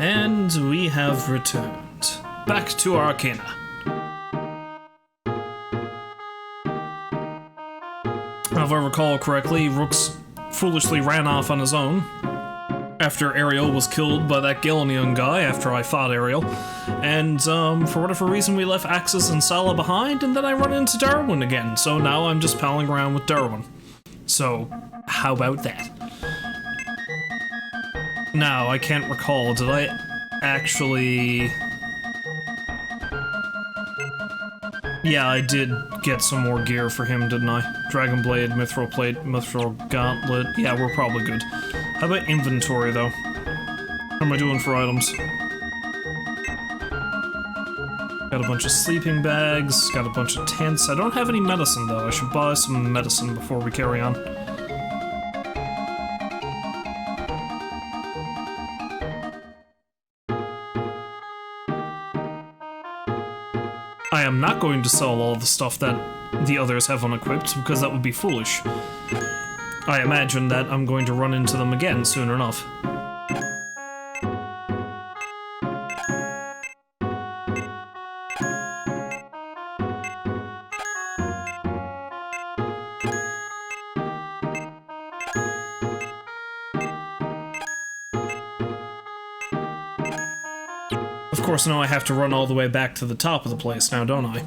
And we have returned. Back to Arcana. If I recall correctly, Rooks foolishly ran off on his own after Ariel was killed by that Galneon guy after I fought Ariel. And for whatever reason we left Axis and Sala behind, and then I run into Darwin again, so now I'm just palling around with Darwin. So, how about that? Now, I can't recall, did I actually... Yeah, I did get some more gear for him, didn't I? Dragon Blade, Mithril Plate, Mithril Gauntlet. Yeah, we're probably good. How about inventory, though? How am I doing for items? Got a bunch of sleeping bags, got a bunch of tents. I don't have any medicine, though. I should buy some medicine before we carry on. I am not going to sell all the stuff that the others have unequipped, because that would be foolish. I imagine that I'm going to run into them again soon enough. Of course, now I have to run all the way back to the top of the place now, don't I?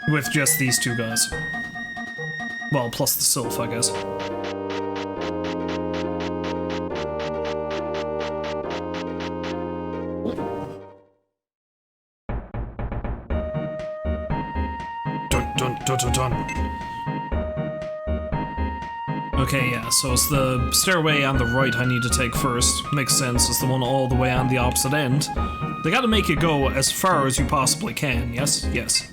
With just these two guys. Well, plus the Sylph, I guess. Dun dun dun dun dun. Okay, yeah, so it's the stairway on the right I need to take first. Makes sense, it's the one all the way on the opposite end. They gotta make it go as far as you possibly can, yes? Yes.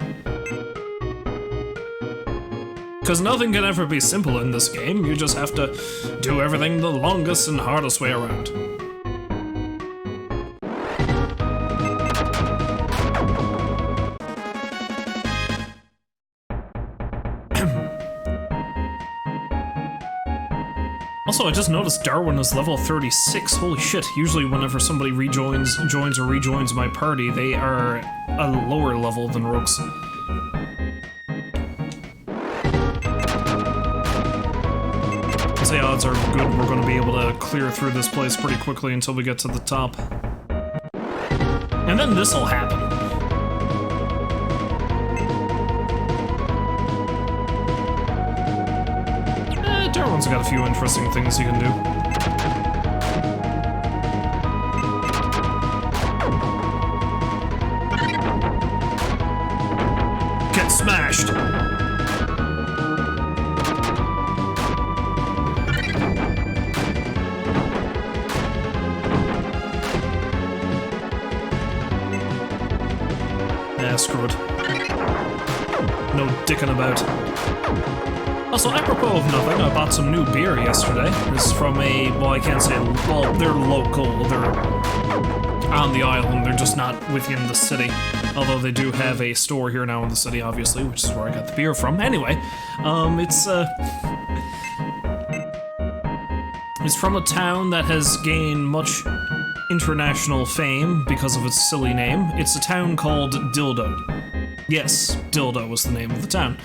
Because nothing can ever be simple in this game, you just have to do everything the longest and hardest way around. Also, I just noticed Darwin is level 36. Holy shit, usually whenever somebody joins or rejoins my party, they are a lower level than Rooks. The odds are good we're going to be able to clear through this place pretty quickly until we get to the top. And then this'll happen. Darwin's got a few interesting things he can do. Get smashed! Yeah, screw it. No dicking about. Also, apropos of nothing, I bought some new beer yesterday. This is from a, well, I can't say, well, they're local, they're on the island, they're just not within the city. Although they do have a store here now in the city, obviously, which is where I got the beer from. Anyway, it's from a town that has gained much international fame because of its silly name. It's a town called Dildo. Yes, Dildo was the name of the town.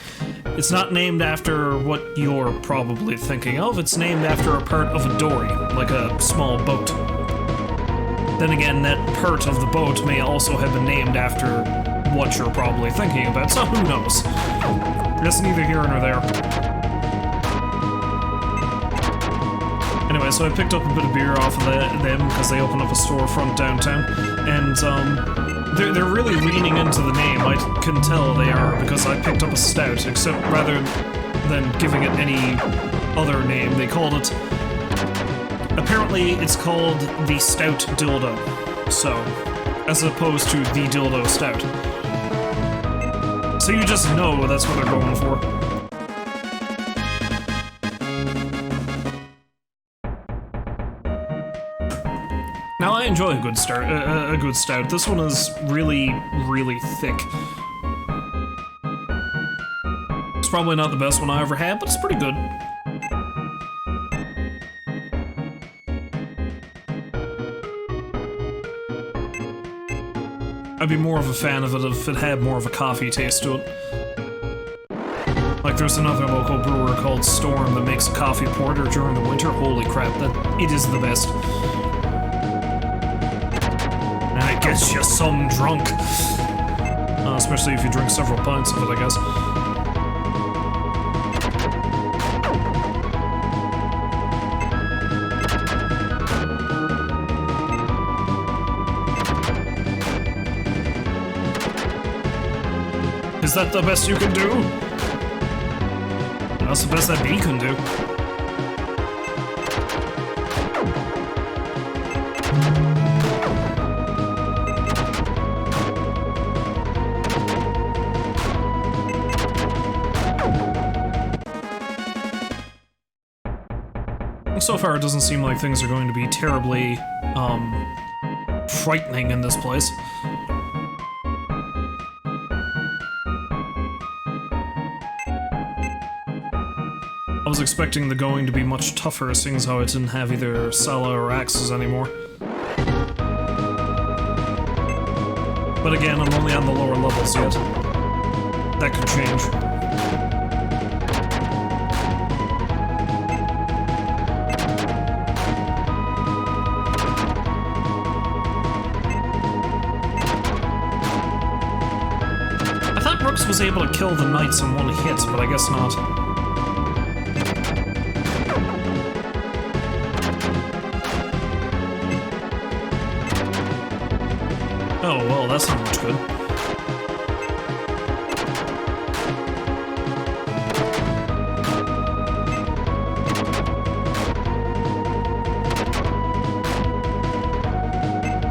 It's not named after what you're probably thinking of, it's named after a part of a dory, like a small boat. Then again, that part of the boat may also have been named after what you're probably thinking about, so who knows? That's neither here nor there. Anyway, so I picked up a bit of beer off of them because they opened up a storefront downtown, and they're really leaning into the name. I can tell they are because I picked up a stout, except rather than giving it any other name, they called it... Apparently, it's called the Stout Dildo, so, as opposed to the Dildo Stout. So you just know that's what they're going for. Now, I enjoy a good stout. This one is really, really thick. It's probably not the best one I ever had, but it's pretty good. I'd be more of a fan of it if it had more of a coffee taste to it. Like there's another local brewer called Storm that makes a coffee porter during the winter. Holy crap, it is the best. And it gets you some drunk. Especially if you drink several pints of it, I guess. Is that the best you can do? That's the best that B can do. So far, it doesn't seem like things are going to be terribly, frightening in this place. I was expecting the going to be much tougher, seeing as how I didn't have either Sala or axes anymore. But again, I'm only on the lower levels yet. That could change. I thought Rooks was able to kill the knights in one hit, but I guess not. Oh, well, that's not much good.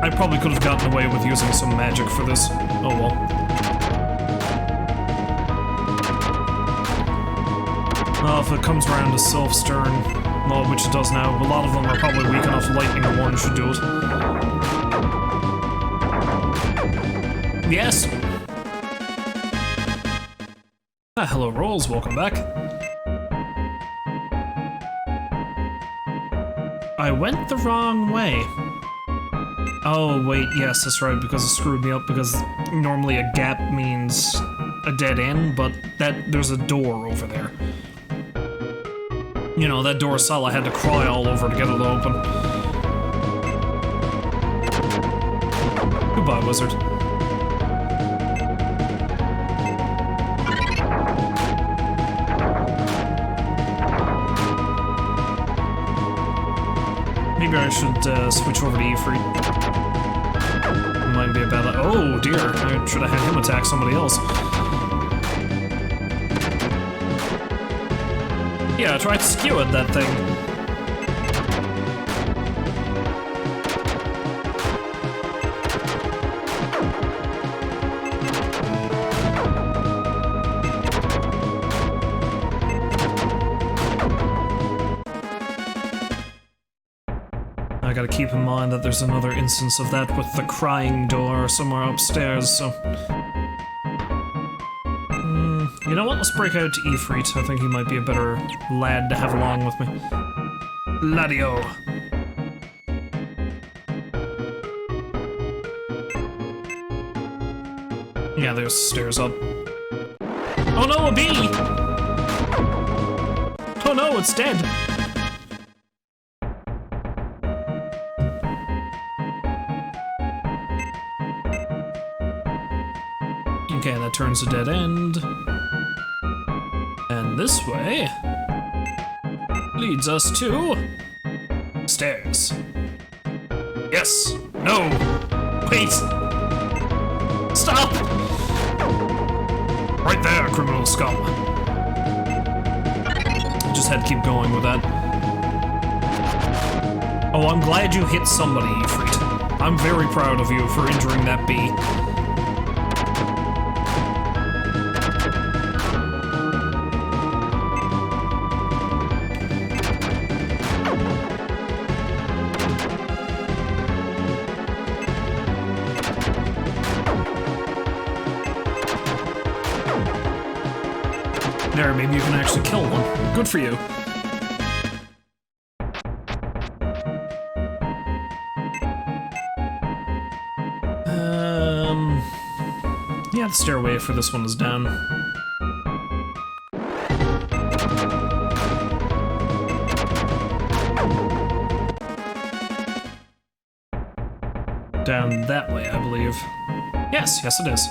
I probably could have gotten away with using some magic for this. Oh well. Well, if it comes around to self-stern, well, which it does now, a lot of them are probably weak enough lightning one should do it. Yes! Ah, hello, Rolls, welcome back. I went the wrong way. Oh, wait, yes, that's right, because it screwed me up, because normally a gap means a dead end, but there's a door over there. You know, that door Sala had to cry all over to get it open. Goodbye, wizard. Maybe I should switch over to Ifrit. Might be a bad... Oh dear, I should have had him attack somebody else. Yeah, try to skew at that thing. I gotta keep in mind that there's another instance of that with the crying door somewhere upstairs, so... You know what, let's break out to Ifrit. I think he might be a better lad to have along with me. Ladio! Yeah, there's stairs up. Oh no, a bee! Oh no, it's dead! Okay, that turns a dead end. And this way leads us to stairs. Yes. No. Wait. Stop. Right there, criminal scum. I just had to keep going with that. Oh, I'm glad you hit somebody, Ifrit. I'm very proud of you for injuring that bee. There, maybe you can actually kill one. Good for you. Yeah, the stairway for this one is down. Down that way, I believe. Yes, yes it is.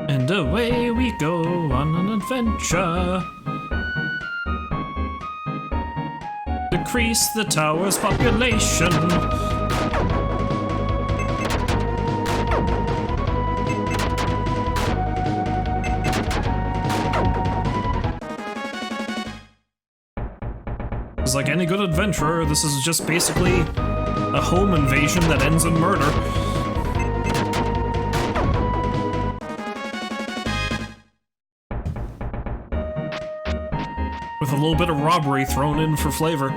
And away we go on an adventure. Decrease the tower's population. It's like any good adventurer, this is just basically a home invasion that ends in murder. With a little bit of robbery thrown in for flavor.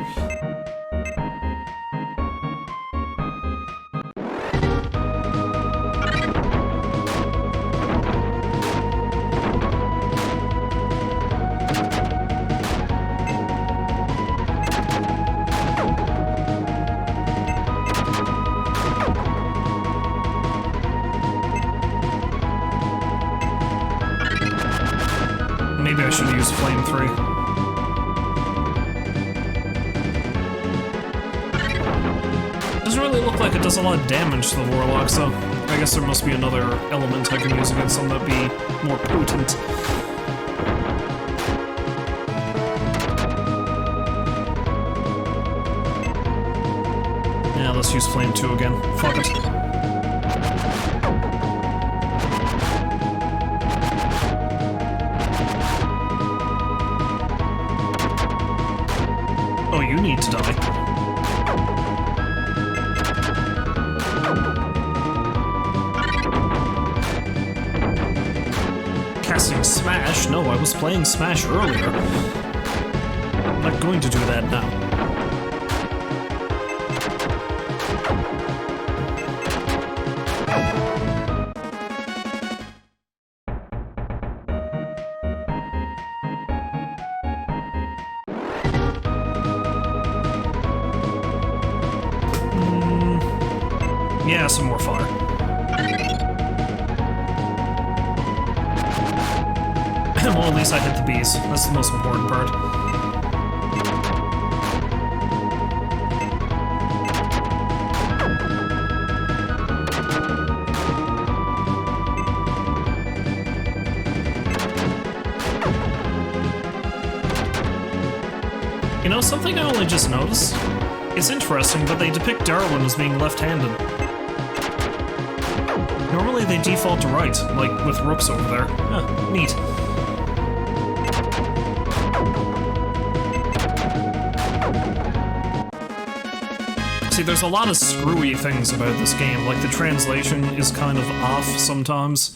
Maybe I should use Flame 3. Doesn't really look like it does a lot of damage to the Warlock, so I guess there must be another element I can use against them that'd be more potent. Yeah, let's use Flame 2 again. Fuck it. Oh, you need to die. Casting Smash? No, I was playing Smash earlier. I'm not going to do that now. Yeah, some more fire. Well, at least I hit the bees. That's the most important part. You know, something I only just noticed? It's interesting, but they depict Darwin as being left-handed. Normally they default to right, like with Rooks over there. Huh, neat. See, there's a lot of screwy things about this game, like the translation is kind of off sometimes,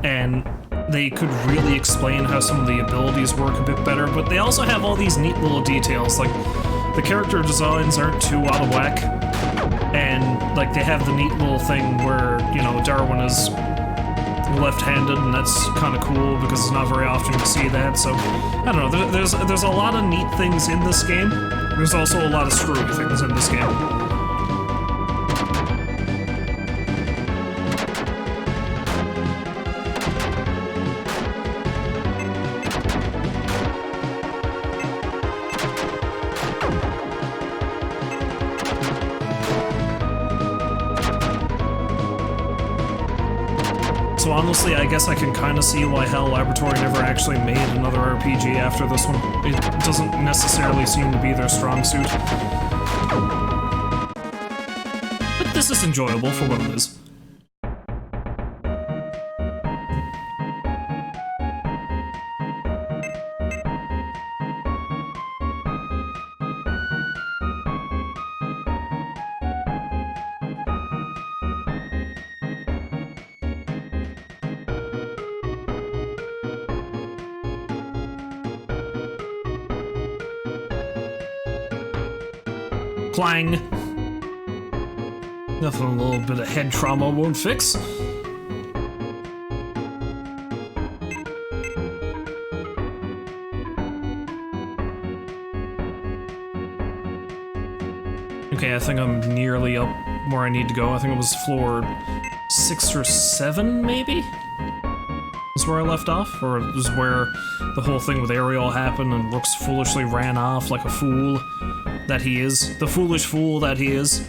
and they could really explain how some of the abilities work a bit better, but they also have all these neat little details, like the character designs aren't too out of whack, and like they have the neat little thing where, you know, Darwin is left-handed, and that's kind of cool because it's not very often to see that. So I don't know, there's a lot of neat things in this game. There's also a lot of screwy things in this game. So honestly, I guess I can kind of see why Hell Laboratory never actually made another RPG after this one. It doesn't necessarily seem to be their strong suit. But this is enjoyable for what it is. Clang. Nothing a little bit of head trauma won't fix. Okay, I think I'm nearly up where I need to go. I think it was floor 6 or 7, maybe? Is where I left off? Or it was where the whole thing with Ariel happened and Rooks foolishly ran off like a fool that he is. The foolish fool that he is.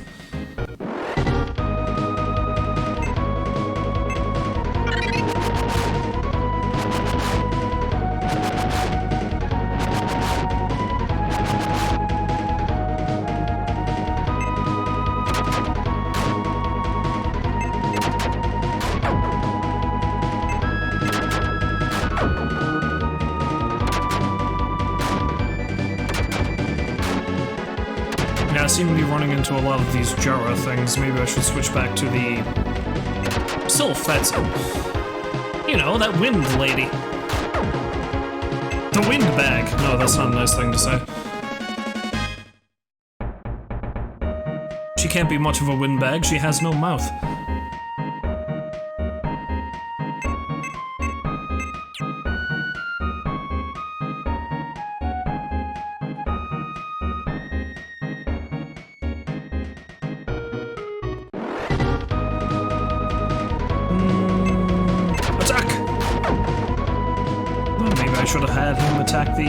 I seem to be running into a lot of these Jara things. Maybe I should switch back to the Sylph, that's it. You know, that wind lady. The wind bag. No, that's not a nice thing to say. She can't be much of a windbag, she has no mouth. I should have had him attack the,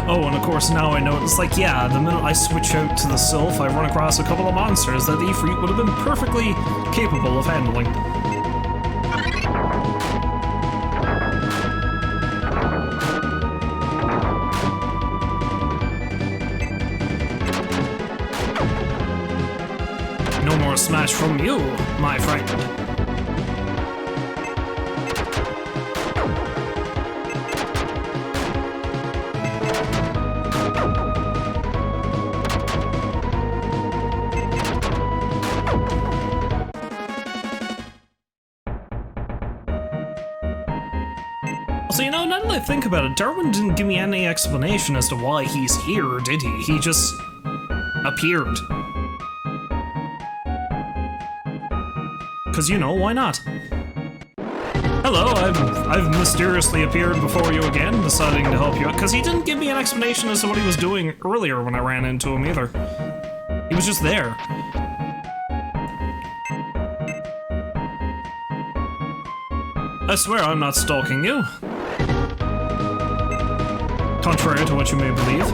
Oh, and of course now I know it's like, yeah, the minute I switch out to the Sylph, I run across a couple of monsters that Ifrit would have been perfectly capable of handling. No more smash from you, my friend. So, you know, now that I think about it, Darwin didn't give me any explanation as to why he's here, did he? He just appeared. Because, you know, why not? Hello, I've mysteriously appeared before you again, deciding to help you out. Because he didn't give me an explanation as to what he was doing earlier when I ran into him either. He was just there. I swear I'm not stalking you. Contrary to what you may believe.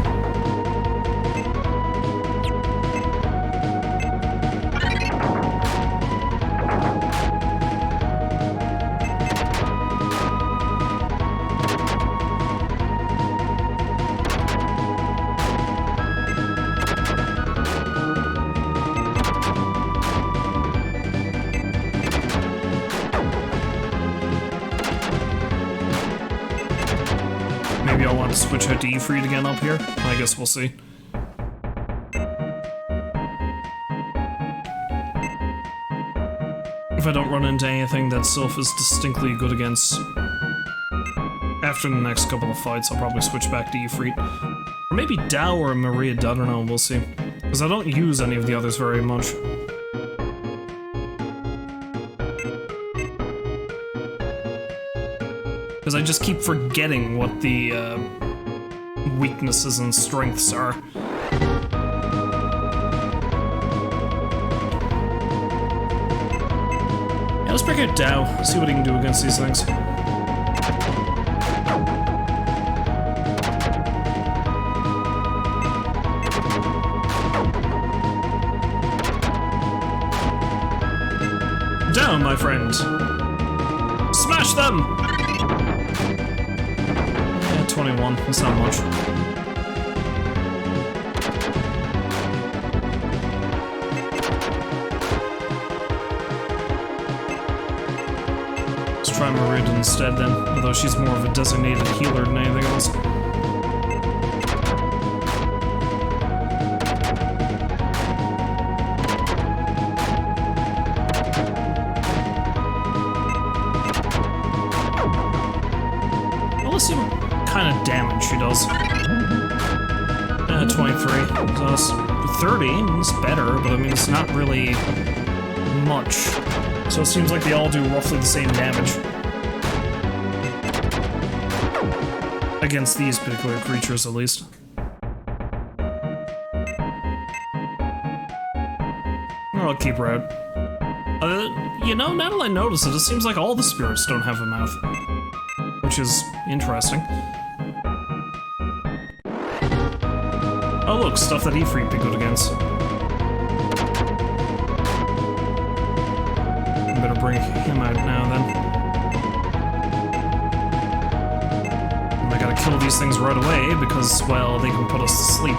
Maybe I'll want to switch out to Ifrit again up here. I guess we'll see. If I don't run into anything that Sylph is distinctly good against after the next couple of fights, I'll probably switch back to Ifrit. Or maybe Dao or Maria, I don't know, we'll see. Because I don't use any of the others very much. Because I just keep forgetting what the weaknesses and strengths are. Yeah, let's break out Dao, see what he can do against these things. Down, my friend. Smash them! 21, that's not much. Let's try Marid instead then, although she's more of a designated healer than anything else. Well, let's see what kind of damage she does. 23. So 30 is better, but I mean, it's not really much. So it seems like they all do roughly the same damage. Against these particular creatures, at least. I'll keep her out. You know, now that I notice it, it seems like all the spirits don't have a mouth. Which is interesting. Oh look, stuff that Ifrit be good against. I better bring him out now then. And I gotta kill these things right away because, well, they can put us to sleep.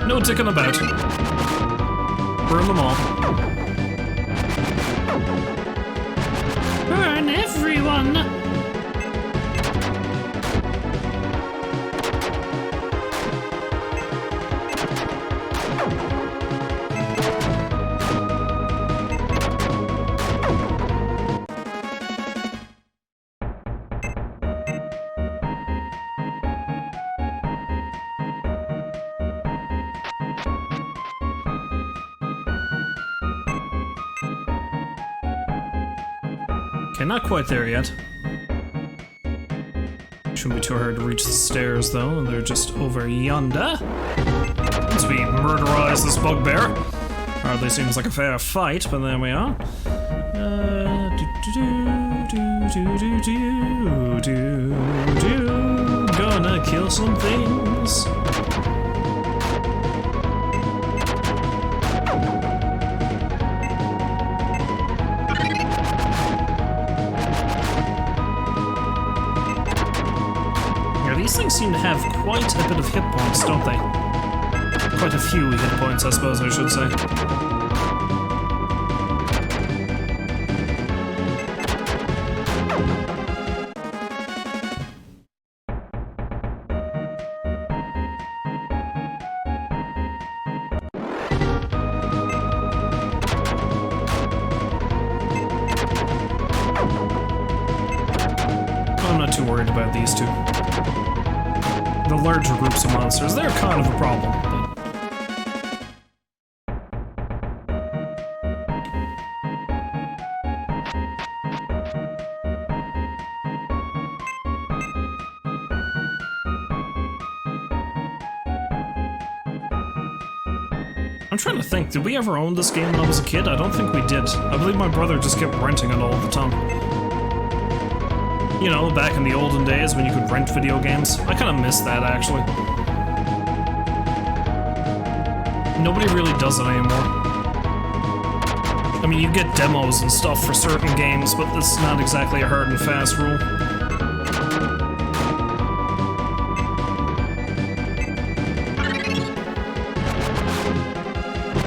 No dicking about. Burn them all. Burn everyone! Okay, not quite there yet. Shouldn't be too hard to reach the stairs, though, and they're just over yonder. Once we murderize this bugbear. Hardly seems like a fair fight, but there we are. Gonna kill some things. These things seem to have quite a bit of hit points, don't they? Quite a few hit points, I suppose I should say. I'm not too worried about these two. The larger groups of monsters, they're kind of a problem, but... I'm trying to think, did we ever own this game when I was a kid? I don't think we did. I believe my brother just kept renting it all the time. You know, back in the olden days when you could rent video games. I kind of miss that, actually. Nobody really does it anymore. I mean, you get demos and stuff for certain games, but it's not exactly a hard and fast rule.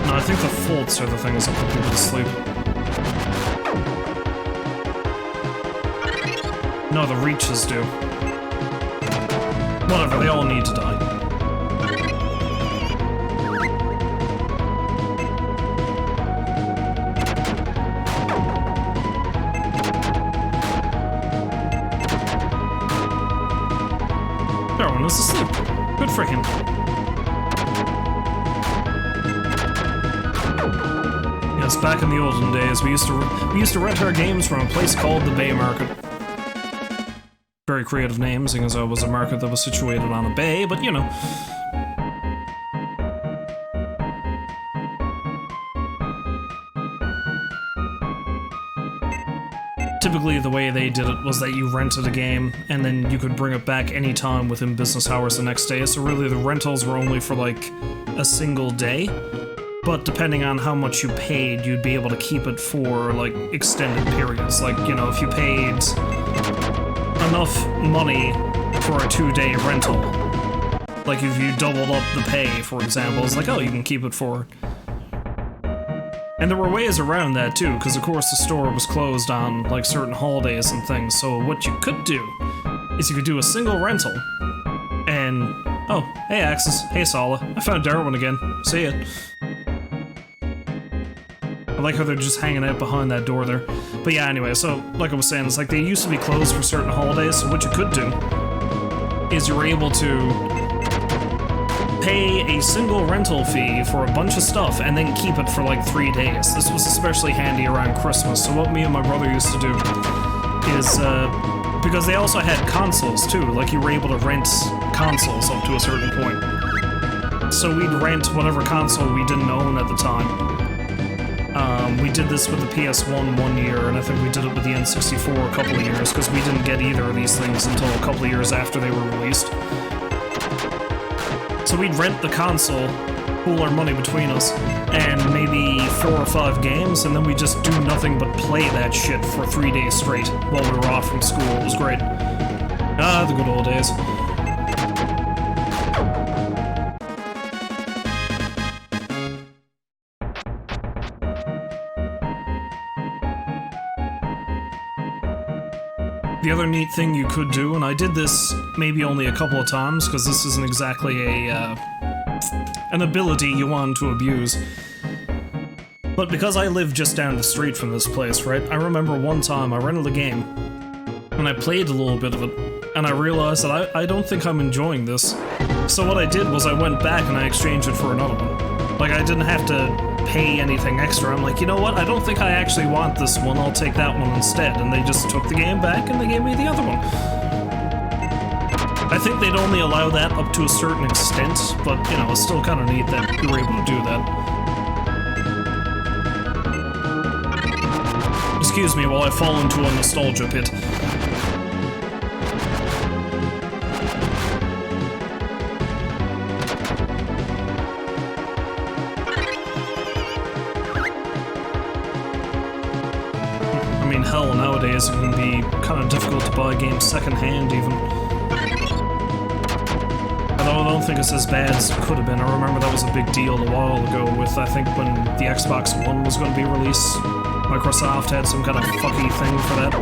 No, I think the faults are the things that put people to sleep. No, the reaches do. Whatever, they all need to die. Darwin is asleep. Good for him. Yes, back in the olden days, we used to rent our games from a place called the Bay Market. Very creative name, seeing as it was a market that was situated on a bay, but you know. Typically, the way they did it was that you rented a game, and then you could bring it back anytime within business hours the next day, so really the rentals were only for like a single day. But depending on how much you paid, you'd be able to keep it for like extended periods. Like, you know, if you paid enough money for a 2-day rental, like if you doubled up the pay, for example, it's like, oh, you can keep it for... And there were ways around that too, because of course the store was closed on like certain holidays and things, so what you could do is you could do a single rental, and... Oh, hey Axis, hey Sala, I found Darwin again, see ya. I like how they're just hanging out behind that door there. But yeah, anyway, so, like I was saying, it's like they used to be closed for certain holidays, so what you could do is you were able to pay a single rental fee for a bunch of stuff and then keep it for like 3 days. This was especially handy around Christmas, so what me and my brother used to do is, because they also had consoles too, like you were able to rent consoles up to a certain point. So we'd rent whatever console we didn't own at the time. We did this with the PS1 one year, and I think we did it with the N64 a couple of years, because we didn't get either of these things until a couple of years after they were released. So we'd rent the console, pool our money between us, and maybe 4 or 5 games, and then we'd just do nothing but play that shit for 3 days straight while we were off from school. It was great. Ah, the good old days. The other neat thing you could do, and I did this maybe only a couple of times, because this isn't exactly an ability you want to abuse. But because I live just down the street from this place, right, I remember one time I rented a game, and I played a little bit of it, and I realized that I don't think I'm enjoying this. So what I did was I went back and I exchanged it for another one. Like, I didn't have to pay anything extra. I'm like, you know what, I don't think I actually want this one, I'll take that one instead. And they just took the game back and they gave me the other one. I think they'd only allow that up to a certain extent, but, you know, it's still kind of neat that you were able to do that. Excuse me while I fall into a nostalgia pit. Hell, nowadays it can be kind of difficult to buy games secondhand, even. Although I don't think it's as bad as it could have been. I remember that was a big deal a while ago with, I think, when the Xbox One was going to be released. Microsoft had some kind of fucky thing for that.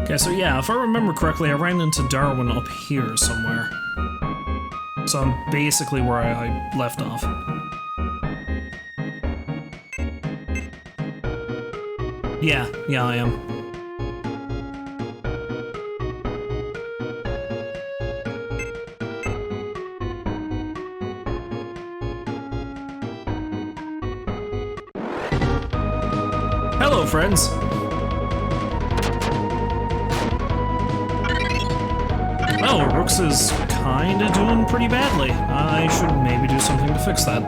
Okay, so yeah, if I remember correctly, I ran into Darwin up here somewhere. So I'm basically where I left off. Yeah, I am. Hello, friends! Oh, Rooks is kinda doing pretty badly. I should maybe do something to fix that.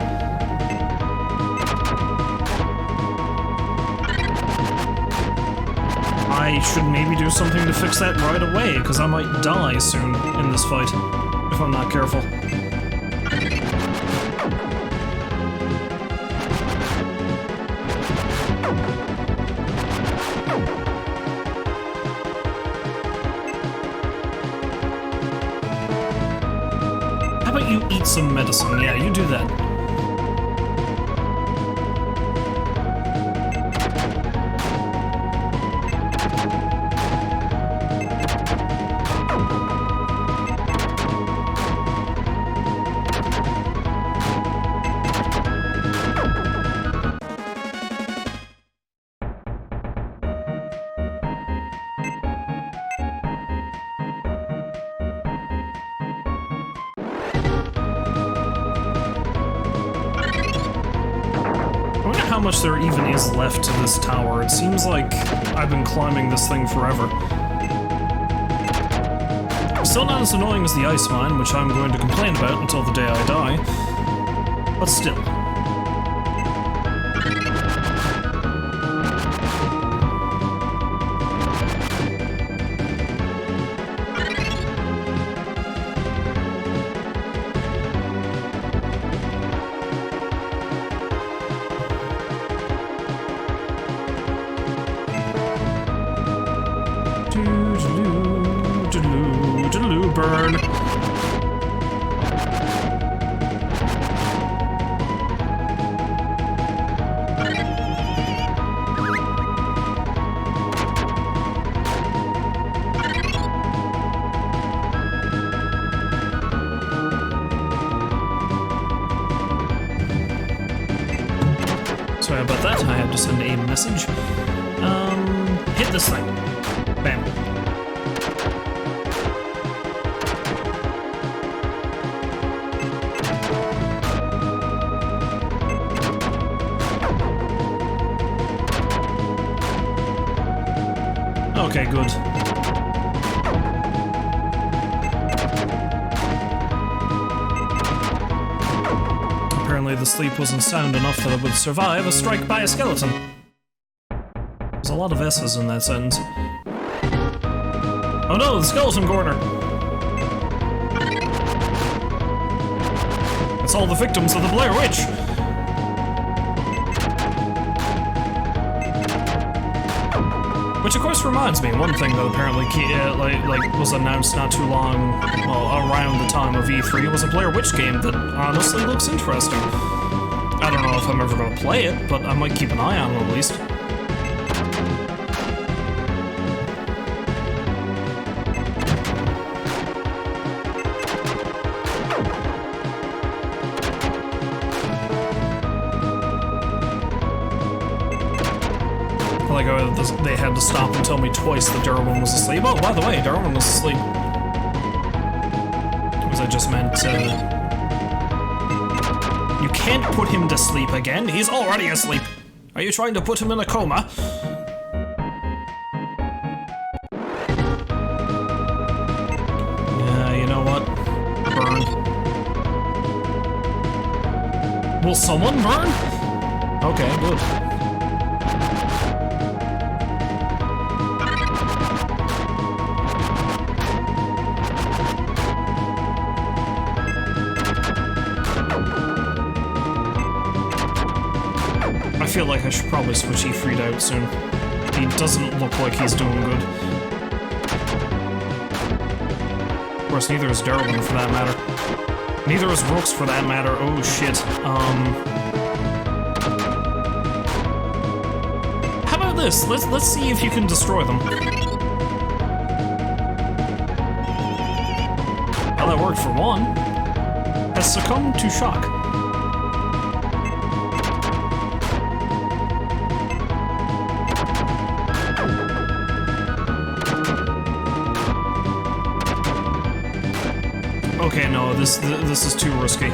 I should maybe do something to fix that right away, because I might die soon in this fight, if I'm not careful. How about you eat some medicine? Yeah, you do that. How much there even is left to this tower. It seems like I've been climbing this thing forever. Still not as annoying as the ice mine, which I'm going to complain about until the day I die, but still. Burn. Sorry about that, I had to send a message. Hit this thing. Bam. Okay, good. Apparently the sleep wasn't sound enough that it would survive a strike by a skeleton. There's a lot of S's in that sentence. Oh no, the skeleton corner! It's all the victims of the Blair Witch! Which of course reminds me, one thing that apparently was announced not too long, well, around the time of E3 was a Blair Witch game that honestly looks interesting. I don't know if I'm ever gonna play it, but I might keep an eye on it at least. Like, they had to stop and tell me twice that Darwin was asleep. Oh, by the way, Darwin was asleep. Because I just meant, you can't put him to sleep again. He's already asleep. Are you trying to put him in a coma? Yeah, you know what? Burn. Will someone burn? Okay, good. I feel like I should probably switch Ifrit out soon. He doesn't look like he's doing good. Of course, neither is Darwin for that matter. Neither is Rooks for that matter. Oh shit. How about this? Let's see if you can destroy them. Well, that worked for one. Has succumbed to shock. Okay, no, this is too risky.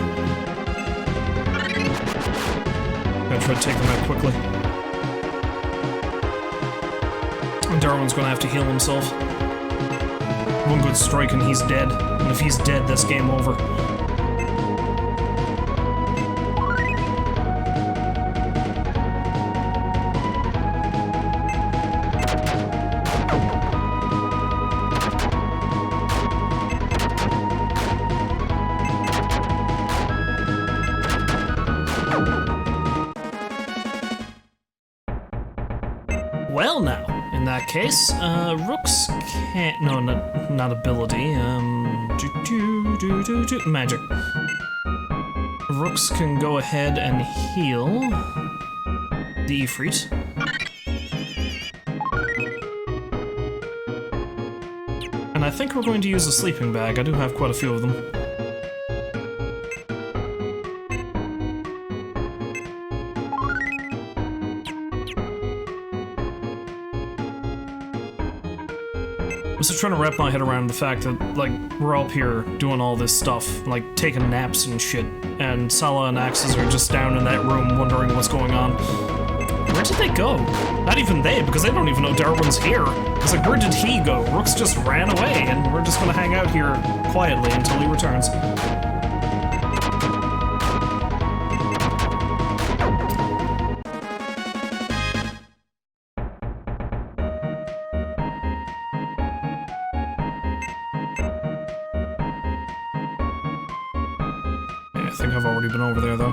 Gotta try to take them out quickly. And Darwin's gonna have to heal himself. One good strike and he's dead. And if he's dead, that's game over. Well now, in that case, Rooks can't, no, not ability, magic. Rooks can go ahead and heal the Ifrit. And I think we're going to use a sleeping bag. I do have quite a few of them. I'm just trying to wrap my head around the fact that, like, we're up here doing all this stuff, like, taking naps and shit, and Sala and Axes are just down in that room wondering what's going on. Where did they go? Not even they, because they don't even know Darwin's here. It's like, where did he go? Rooks just ran away, and we're just gonna hang out here quietly until he returns. I think I've already been over there, though.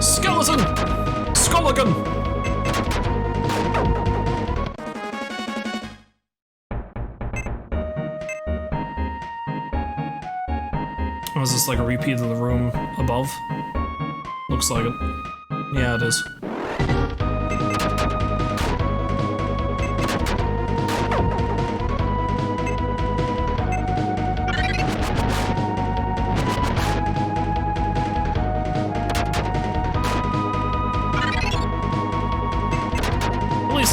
Skeleton! Skulligan! Oh, is this like a repeat of the room above? Looks like it. Yeah, it is.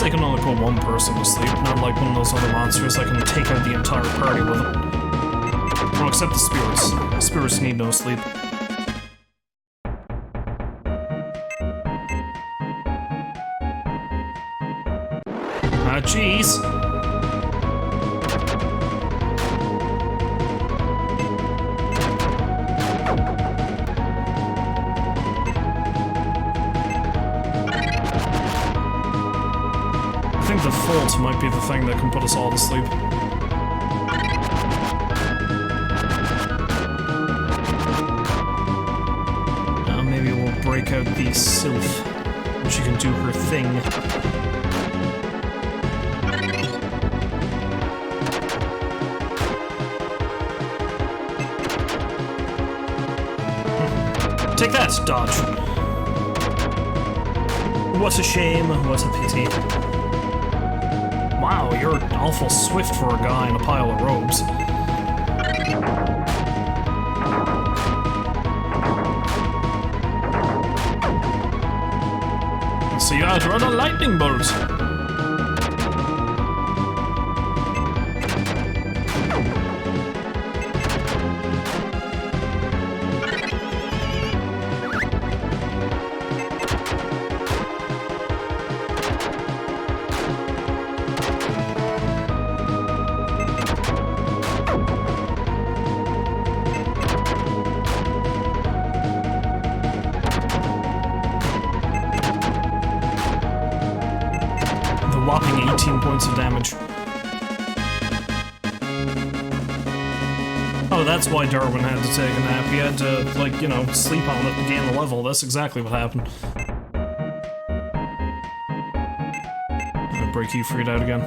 They can only put one person to sleep, not like one of those other monsters that can take out the entire party with it. Well, except the spirits. Spirits need no sleep. Ah, jeez. I think the fault might be the thing that can put us all to sleep. Maybe we'll break out the sylph, and she can do her thing. Take that, dodge. What a shame, what a pity. Wow, you're awful swift for a guy in a pile of robes. So you outrun a lightning bolt. Whopping 18 points of damage. Oh, that's why Darwin had to take a nap. He had to, like, you know, sleep on it to gain the level. That's exactly what happened. Break you freed out again.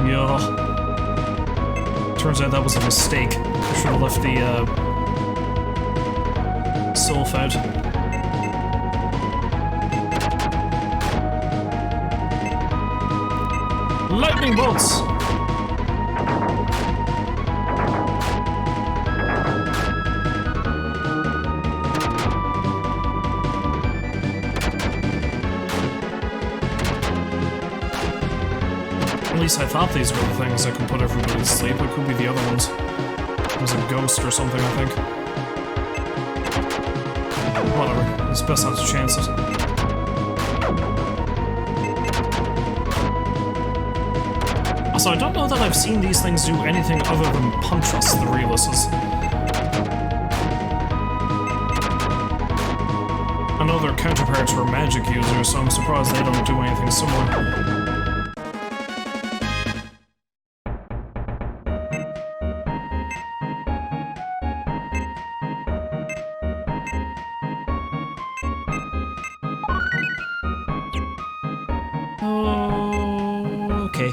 Yeah. Turns out that was a mistake. I should have left the, sylph out. Lightning bolts! At least I thought these were the things that could put everybody to sleep. It could be the other ones. It was a ghost or something, I think. Whatever. It's best not to chance it. Also, I don't know that I've seen these things do anything other than punch us, the Realists. I know their counterparts were magic users, so I'm surprised they don't do anything similar. Okay.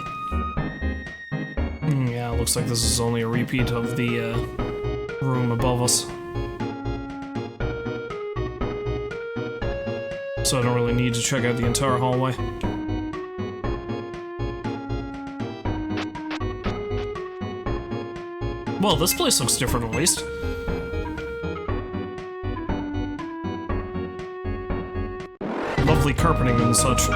Yeah, looks like this is only a repeat of the room above us. So I don't really need to check out the entire hallway. Well, this place looks different at least. Lovely carpeting and such.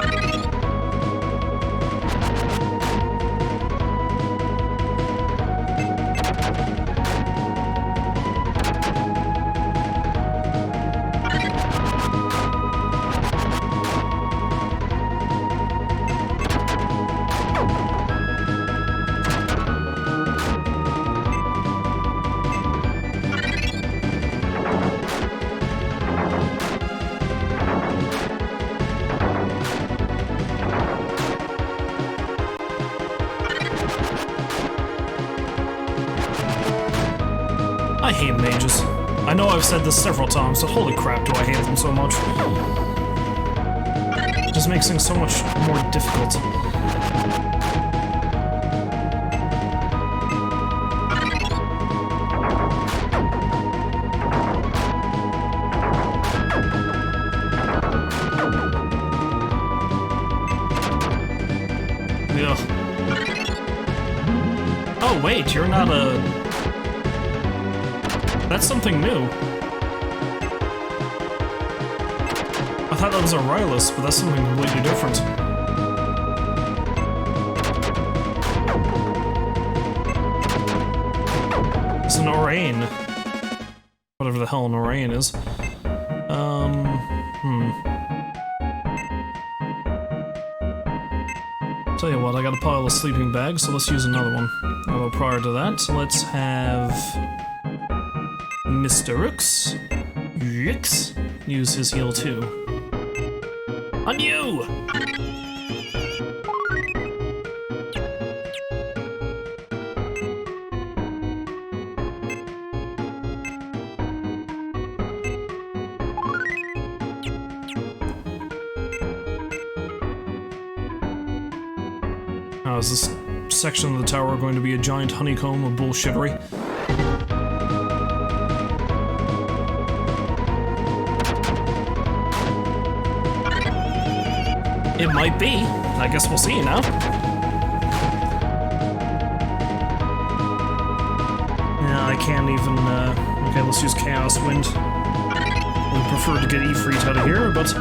I hate mages. I know I've said this several times, but holy crap do I hate them so much. It just makes things so much more difficult. Ugh. Oh wait, you're not a... That's something new. I thought that was a Rylus, but that's something completely different. orain. Whatever the hell an orain is. Tell you what, I got a pile of sleeping bags, so let's use another one. Although prior to that, let's have Mr. Rooks. Use his heal too. On you! Now, is this section of the tower going to be a giant honeycomb of bullshittery? It might be. I guess we'll see now. Yeah, I can't even, okay, let's use Chaos Wind. I would prefer to get Ifrit out of here, but...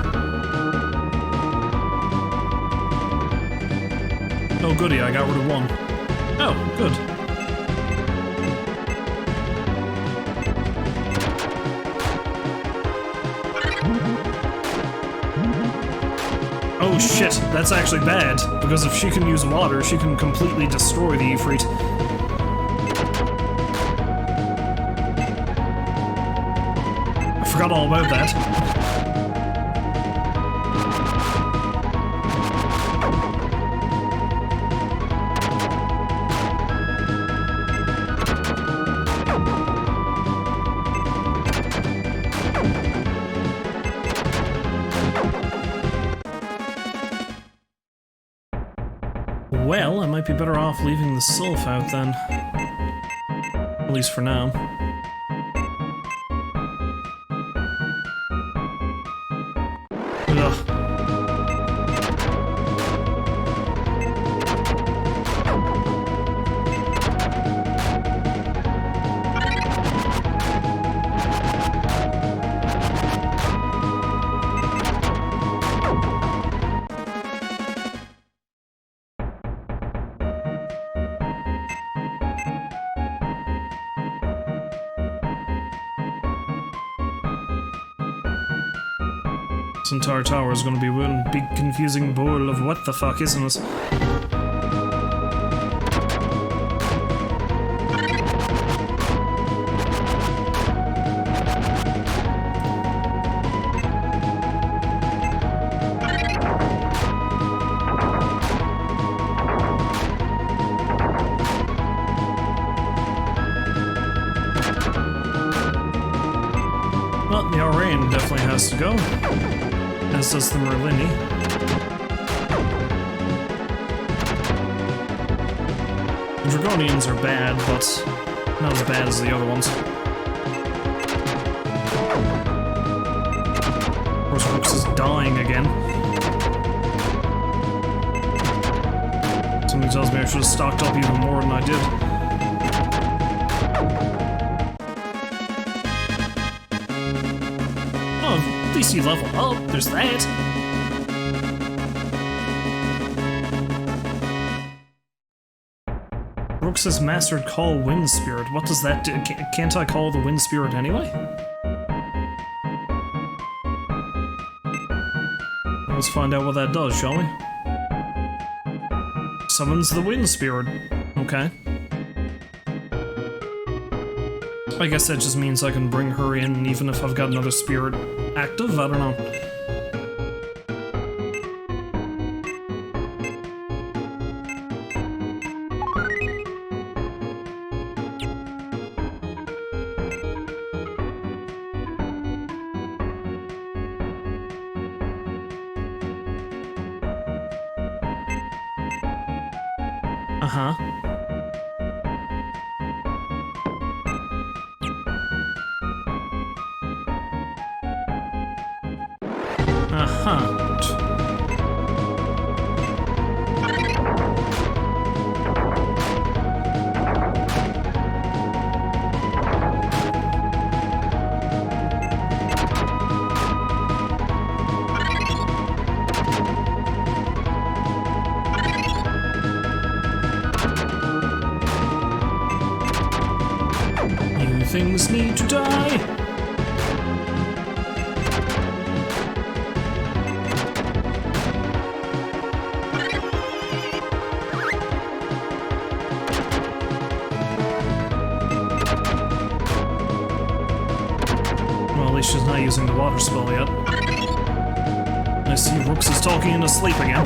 Oh goody, I got rid of one. Oh, good. Oh shit, that's actually bad, because if she can use water, she can completely destroy the Ifrit. I forgot all about that. Well, I might be better off leaving the sylph out then. At least for now. Ugh. This entire tower is going to be one big confusing bowl of what the fuck, isn't it? Well, the Arain definitely has to go. As does the Merlini. The Dragonians are bad, but not as bad as the other ones. Of course, Rooks is dying again. Something tells me I should have stocked up even more than I did. At least you level up, there's that. Rooks has mastered Call Wind Spirit. What does that do? Can't I call the Wind Spirit anyway? Let's find out what that does, shall we? Summons the Wind Spirit. Okay. I guess that just means I can bring her in even if I've got another spirit active? I don't know. Uh-huh. me to die. Well, at least she's not using the water spell yet. I see Rooks is talking in his sleep again.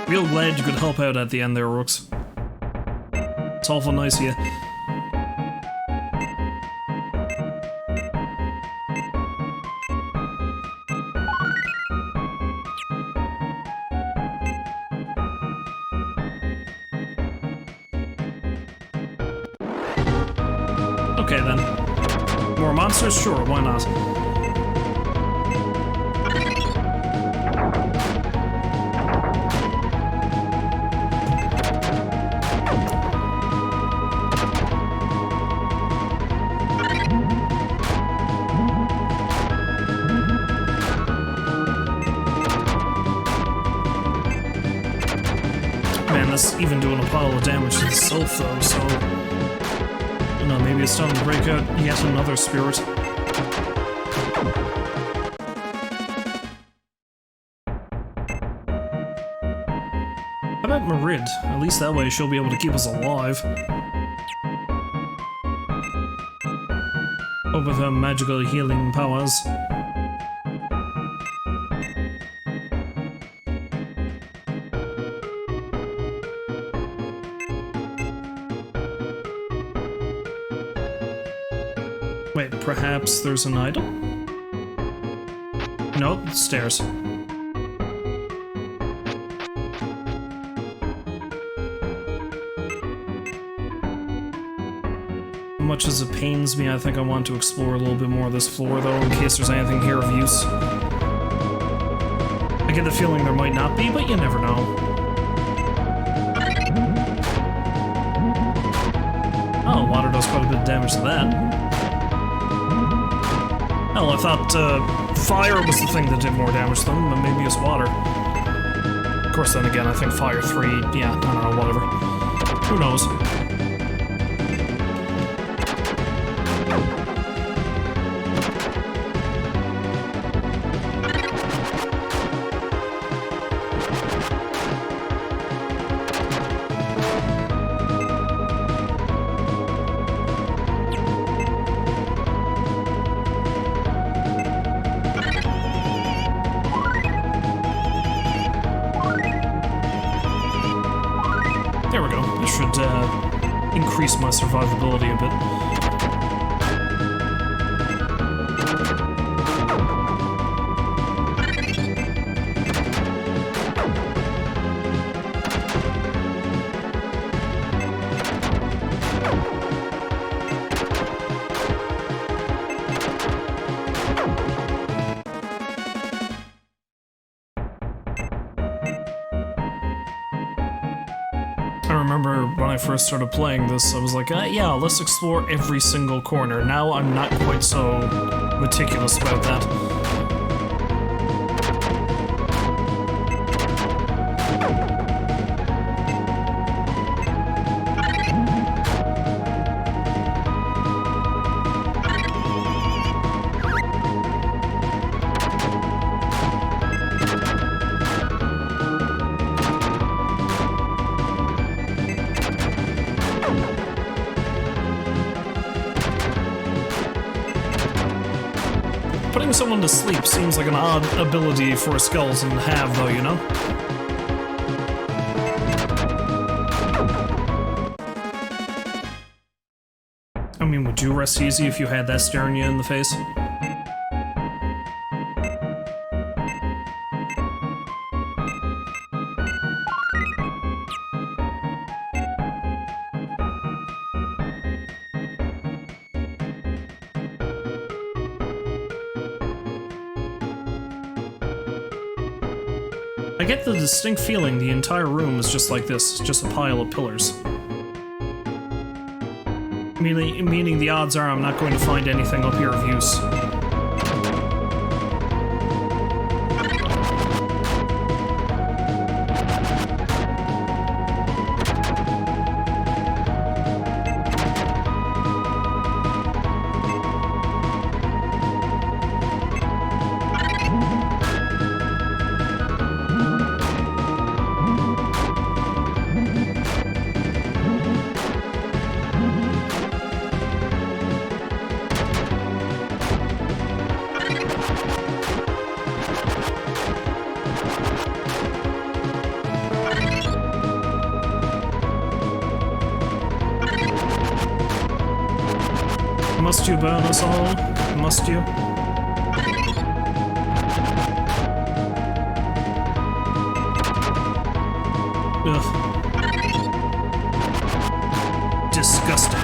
Real glad you could help out at the end there, Rooks. It's awful nice of you. Okay then. More monsters? Sure, why not? Even doing a pile of damage to itself though, so... I don't know, maybe it's time to break out yet another spirit. How about Marid? At least that way she'll be able to keep us alive. Or with her magical healing powers. Wait, perhaps there's an item? Nope, stairs. Much as it pains me, I think I want to explore a little bit more of this floor, though, in case there's anything here of use. I get the feeling there might not be, but you never know. Oh, water does quite a bit of damage to that. Hell, I thought fire was the thing that did more damage to them, but maybe it's water. Of course, then again, I think fire 3, yeah, I don't know, whatever. Who knows? There we go. This should increase my survivability a bit. I remember when I first started playing this, I was like, yeah, let's explore every single corner. Now I'm not quite so meticulous about that. Putting someone to sleep seems like an odd ability for a skeleton to have, though, you know? I mean, would you rest easy if you had that staring you in the face? I get the distinct feeling the entire room is just like this, just a pile of pillars. Meaning the odds are I'm not going to find anything up here of use. Must you burn us all? Must you? Ugh. Disgusting.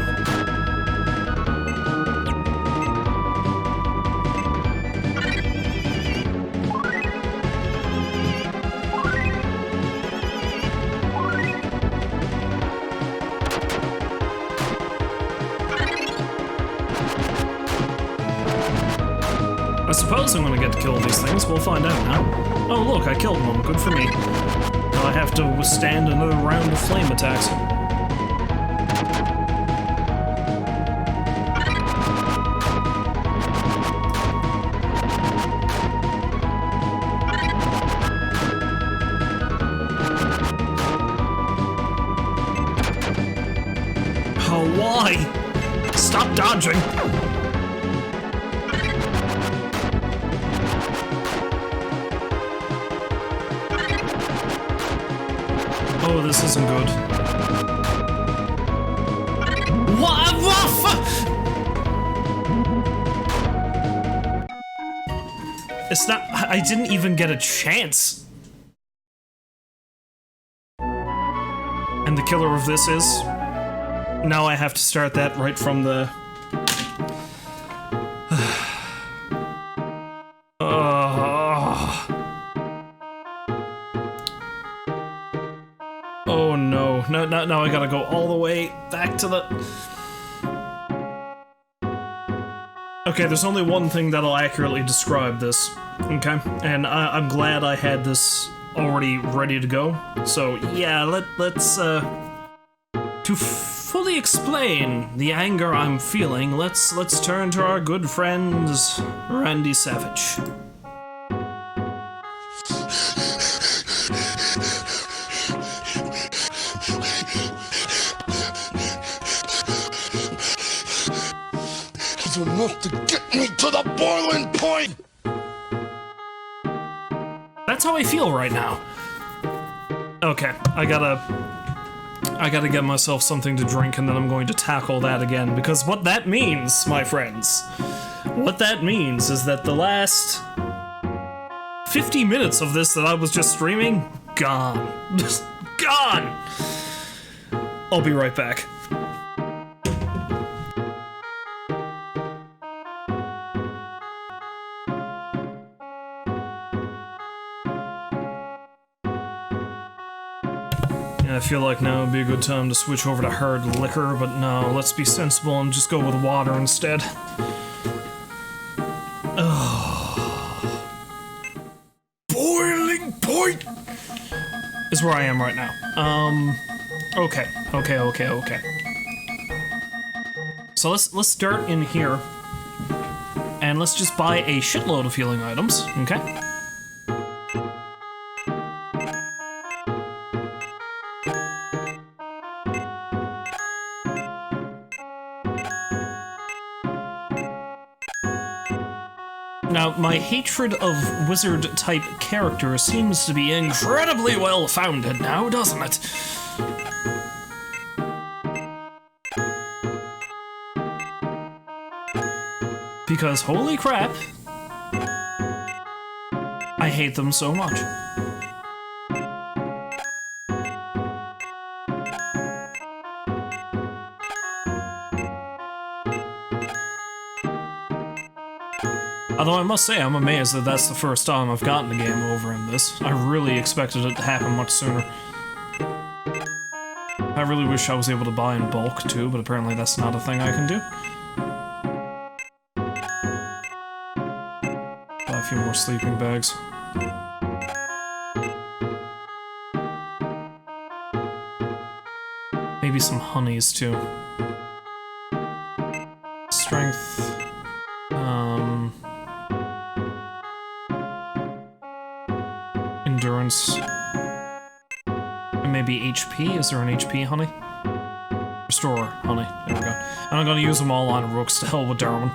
I suppose I'm gonna get to kill these things. We'll find out now. Oh look, I killed one. Good for me. Now I have to withstand another round of flame attacks. Oh, why? Stop dodging! Oh, this isn't good. What? It's not. I didn't even get a chance. And the killer of this is. Now I have to start that right from the. Oh no. No, I gotta go all the way back to the... Okay, there's only one thing that'll accurately describe this, okay? And I'm glad I had this already ready to go. So, yeah, let's, to fully explain the anger I'm feeling, let's turn to our good friends, Randy Savage. Enough to get me to the boiling point. That's how I feel right now. Okay, I gotta get myself something to drink, and then I'm going to tackle that again, because what that means, my friends, what that means is that the last 50 minutes of this that I was just streaming, gone. Just gone. I'll be right back. I feel like now would be a good time to switch over to hard liquor, but no, let's be sensible and just go with water instead. Oh. Boiling point is where I am right now. Okay. So let's start in here, and let's just buy a shitload of healing items, okay? Now, my hatred of wizard-type characters seems to be incredibly well-founded now, doesn't it? Because, holy crap, I hate them so much. Although I must say, I'm amazed that that's the first time I've gotten a game over in this. I really expected it to happen much sooner. I really wish I was able to buy in bulk too, but apparently that's not a thing I can do. Buy a few more sleeping bags. Maybe some honeys too. Strength. Endurance. And maybe HP? Is there an HP honey? Restore honey. There we go. And I'm gonna use them all on Rooks. To hell with Darwin.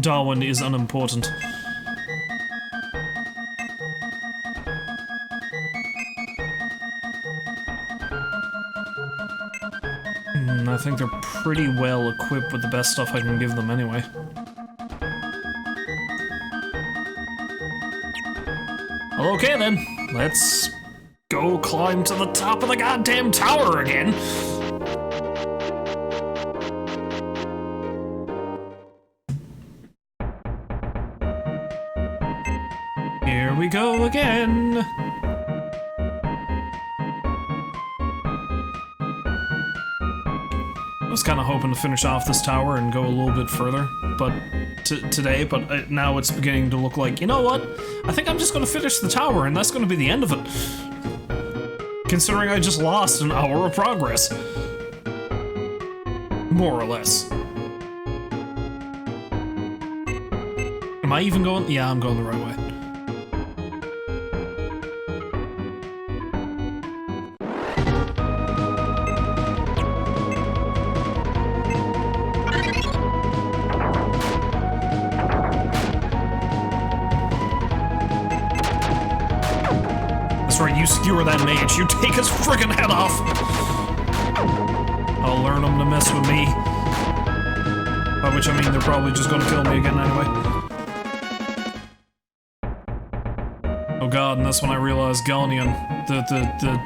Darwin is unimportant. I think they're pretty well equipped with the best stuff I can give them anyway. Well, okay then. Let's go climb to the top of the goddamn tower again. Here we go again. I was kind of hoping to finish off this tower and go a little bit further, but today, but now it's beginning to look like, you know what? I think I'm just going to finish the tower, and that's going to be the end of it. Considering I just lost an hour of progress. More or less. Am I even going? Yeah, I'm going the right way. That's right, you skewer that mage, you take his friggin' head off! I'll learn them to mess with me. By which I mean they're probably just gonna kill me again anyway. Oh god, and that's when I realized Galneon, the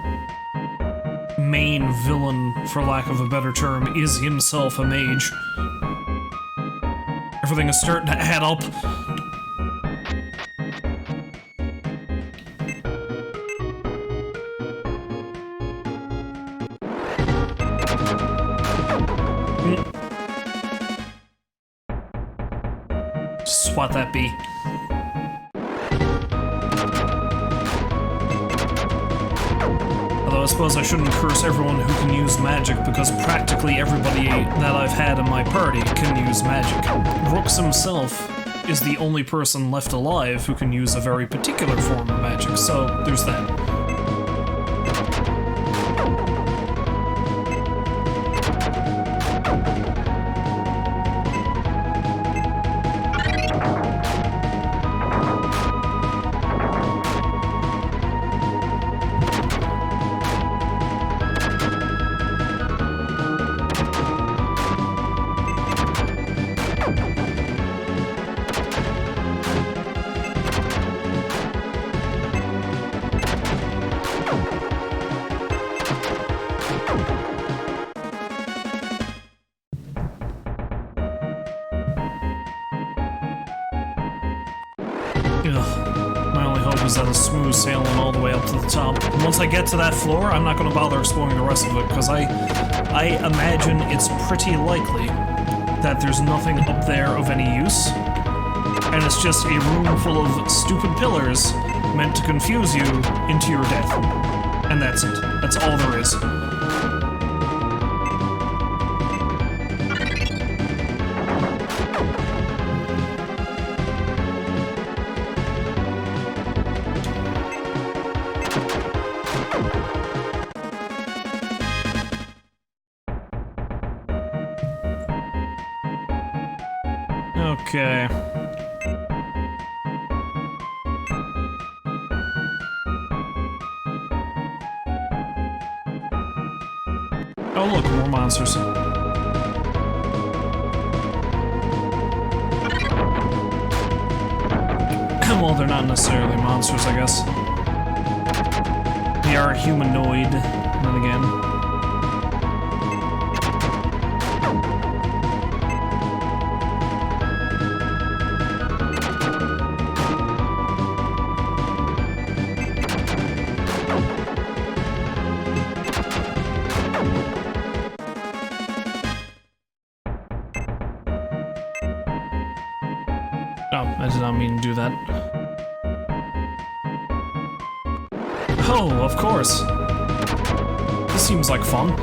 main villain, for lack of a better term, is himself a mage. Everything is starting to add up. Swat that bee. Although I suppose I shouldn't curse everyone who can use magic, because practically everybody that I've had in my party can use magic. Rooks himself is the only person left alive who can use a very particular form of magic, so there's that. My only hope is that it's smooth sailing all the way up to the top. And once I get to that floor, I'm not going to bother exploring the rest of it, because I imagine it's pretty likely that there's nothing up there of any use, and it's just a room full of stupid pillars meant to confuse you into your death. And that's it. That's all there is. Okay. Oh look, more monsters. Well, they're not necessarily monsters, I guess. They are humanoid, then again. I did not mean to do that. Oh, of course. This seems like fun.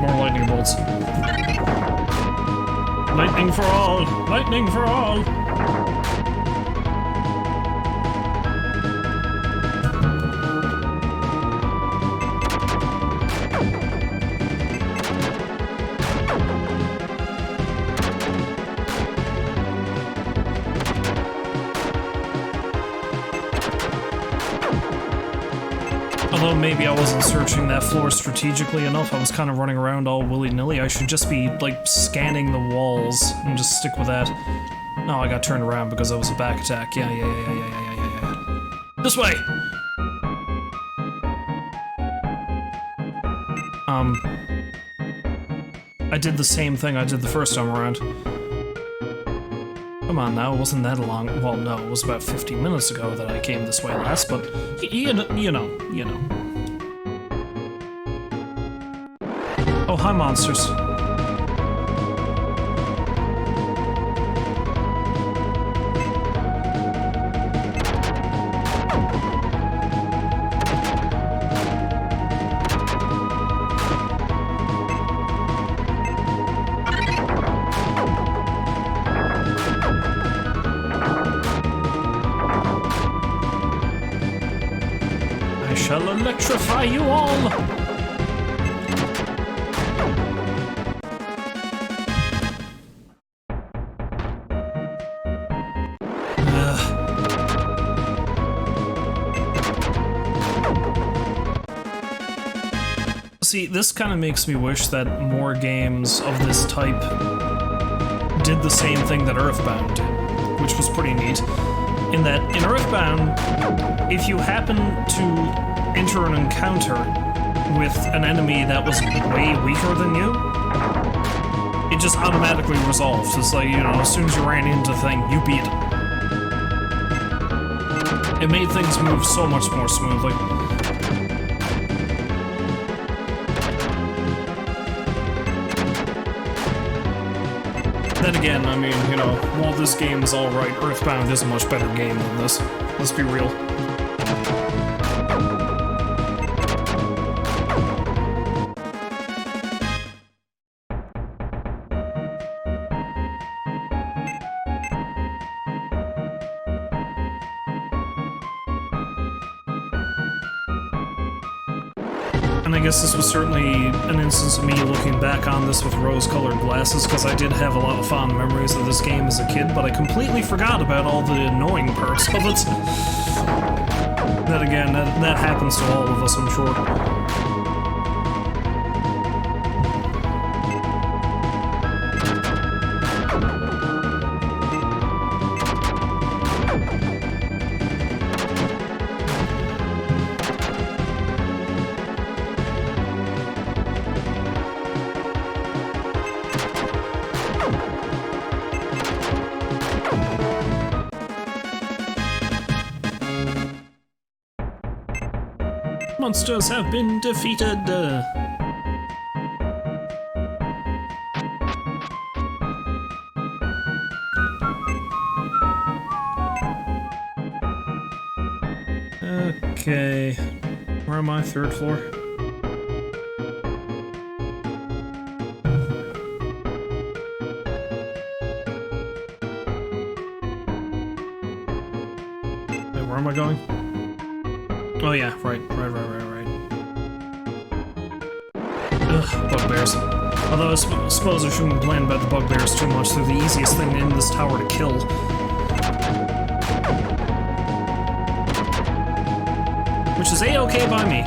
More lightning bolts. Lightning for all! Lightning for all! Although maybe I wasn't searching that floor strategically enough, I was kind of running around all willy-nilly. I should just be, like, scanning the walls and just stick with that. No, I got turned around because that was a back attack. Yeah. This way! I did the same thing I did the first time around. Come on now, it wasn't that long. Well, no, it was about 15 minutes ago that I came this way last, but you know. Oh, hi, monsters. I shall electrify you all! See, this kind of makes me wish that more games of this type did the same thing that Earthbound did, which was pretty neat. In that, in Earthbound, if you happen to enter an encounter with an enemy that was way weaker than you, it just automatically resolves. It's like, you know, as soon as you ran into the thing, you beat it. It made things move so much more smoothly. Then again, I mean, you know, while this game is alright, Earthbound is a much better game than this. Let's be real. And I guess this was certainly an instance of me looking back on this with rose-colored glasses, because I did have a lot of fond memories of this game as a kid, but I completely forgot about all the annoying parts of it. Then again, that happens to all of us, I'm sure. Monsters have been defeated. Okay, where am I? Third floor? Wait, where am I going? Oh yeah, right. Ugh, bugbears. Although I suppose I shouldn't complain about the bugbears too much, they're the easiest thing in this tower to kill. which is A-okay by me.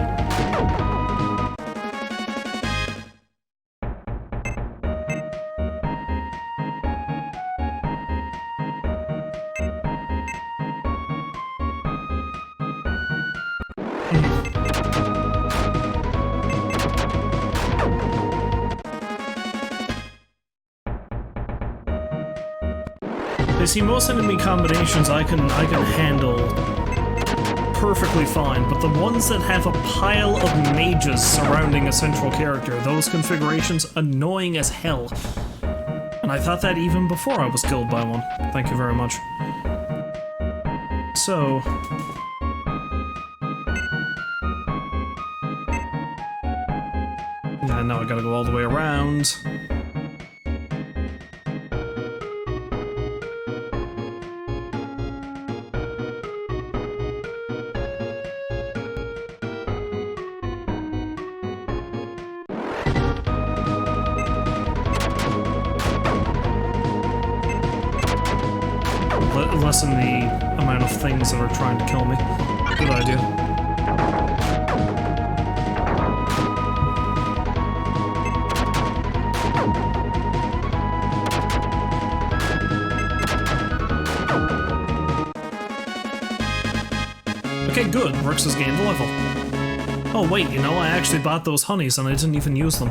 You see, most enemy combinations I can handle perfectly fine, but the ones that have a pile of mages surrounding a central character, those configurations, annoying as hell. And I thought that even before I was killed by one. Thank you very much. So... yeah, now I gotta go all the way around. Lessen the amount of things that are trying to kill me. Good idea. Okay, good. Rooks has gained a level. Oh wait, you know, I actually bought those honeys and I didn't even use them.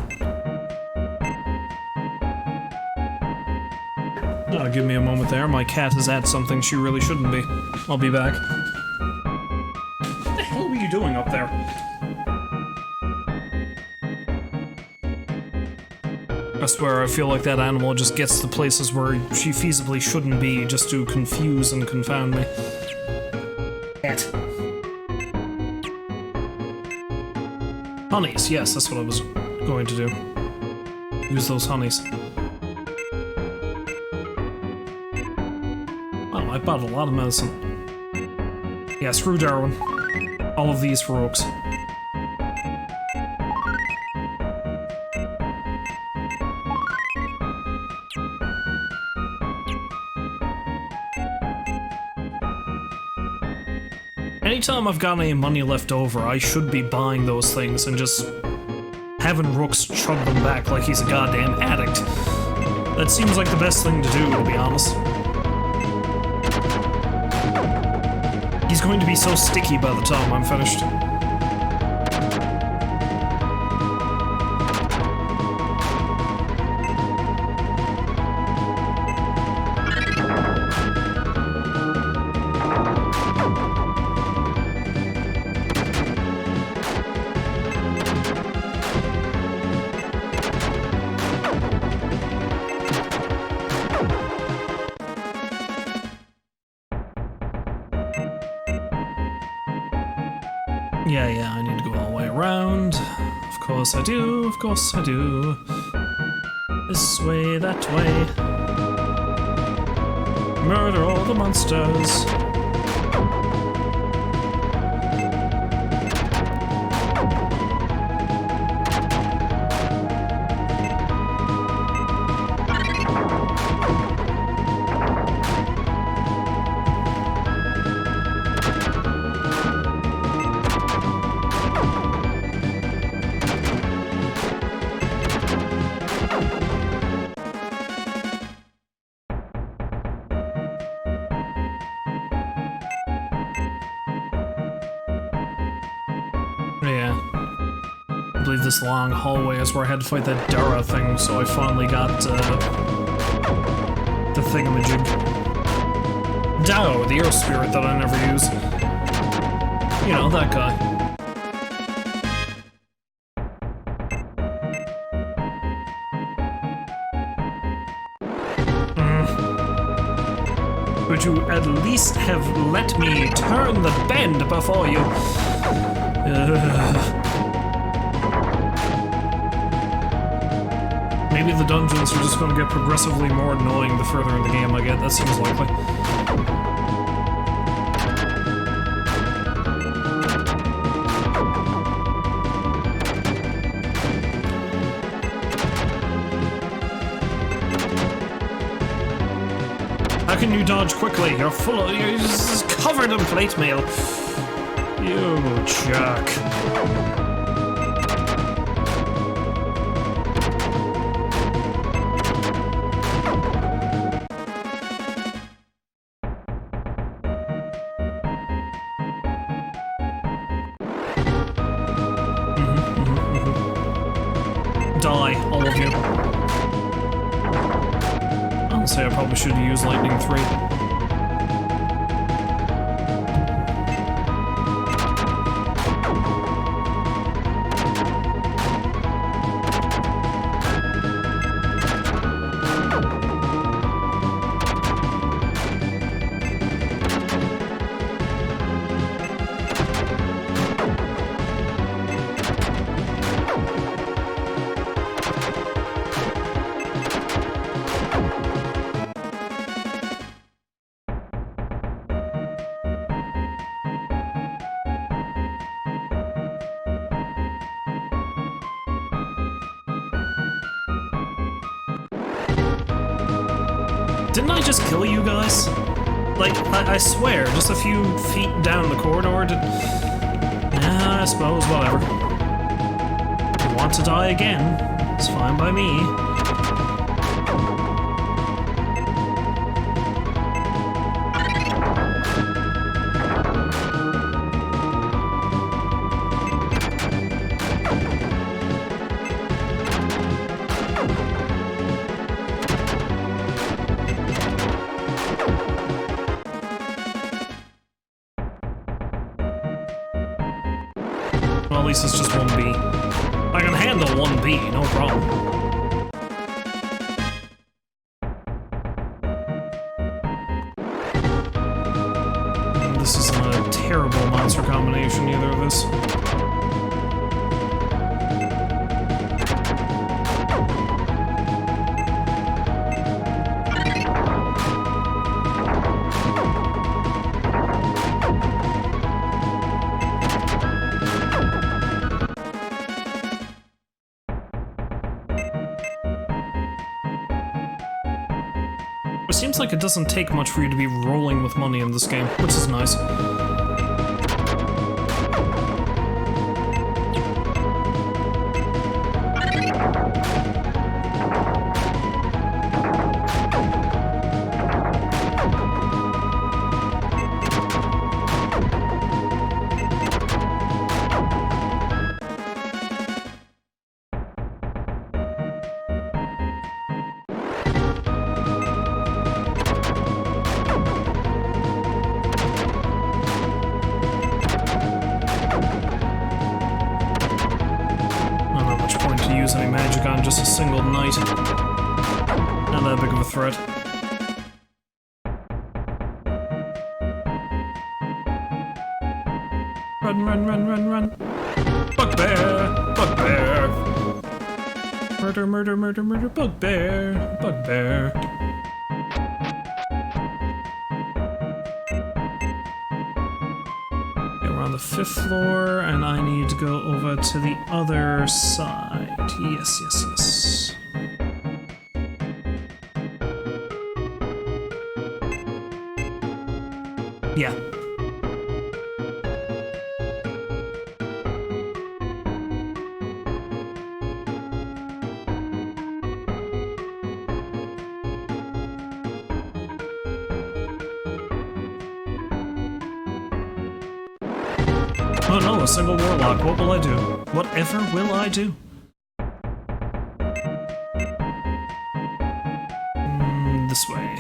Give me a moment there. My cat is at something she really shouldn't be. I'll be back. What the hell were you doing up there? I swear, I feel like that animal just gets to places where she feasibly shouldn't be just to confuse and confound me. Cat. Honeys, yes, that's what I was going to do. Use those honeys. I bought a lot of medicine. Yeah, screw Darwin. All of these for Rooks. Anytime I've got any money left over, I should be buying those things and just having Rooks chug them back like he's a goddamn addict. That seems like the best thing to do, to be honest. He's going to be so sticky by the time I'm finished. Yeah, I need to go all the way around. Of course I do, of course I do. This way, that way. Murder all the monsters. This long hallway is where I had to fight that Dara thing, so I finally got the thingamajig. Dao, the earth spirit that I never use. You know, that guy. Would you at least have let me turn the bend before you... Maybe the dungeons are just going to get progressively more annoying the further in the game I get. That seems likely. How can you dodge quickly? You're just covered in plate mail. You jerk. Die, all of you. I'll say I probably should have used Lightning 3. Didn't I just kill you guys? Like, I swear, just a few feet down the corridor did... I suppose, whatever. You want to die again? It's fine by me. Well, at least it's just 1B. I can handle 1B, no problem. This isn't a terrible monster combination, either of this. It seems like it doesn't take much for you to be rolling with money in this game, which is nice. Use any magic on just a single knight. Not that big of a threat. Run, run, run, run, run. Bugbear! Bugbear! Murder, murder, murder, murder, bugbear! Bugbear! Okay, we're on the 5th floor, and I need to go over to the other side. Yes, yes, yes. Yeah. Oh no, a single warlock. What will I do? Whatever will I do? This way.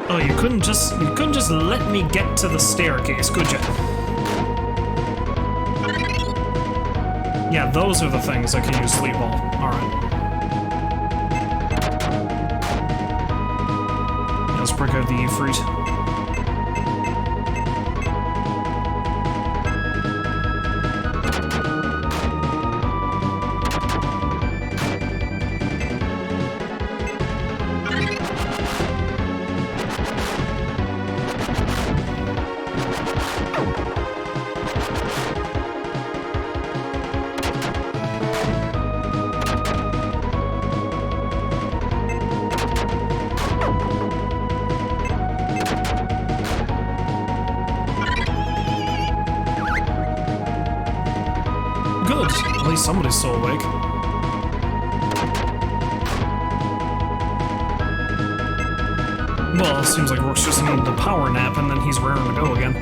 Oh, you couldn't just let me get to the staircase, could you? Yeah, those are the things I can use sleep ball. Alright. Let's break out the Ifrit. good. At least somebody's still awake. Well, it seems like Rooks just needed a power nap and then he's raring to go again.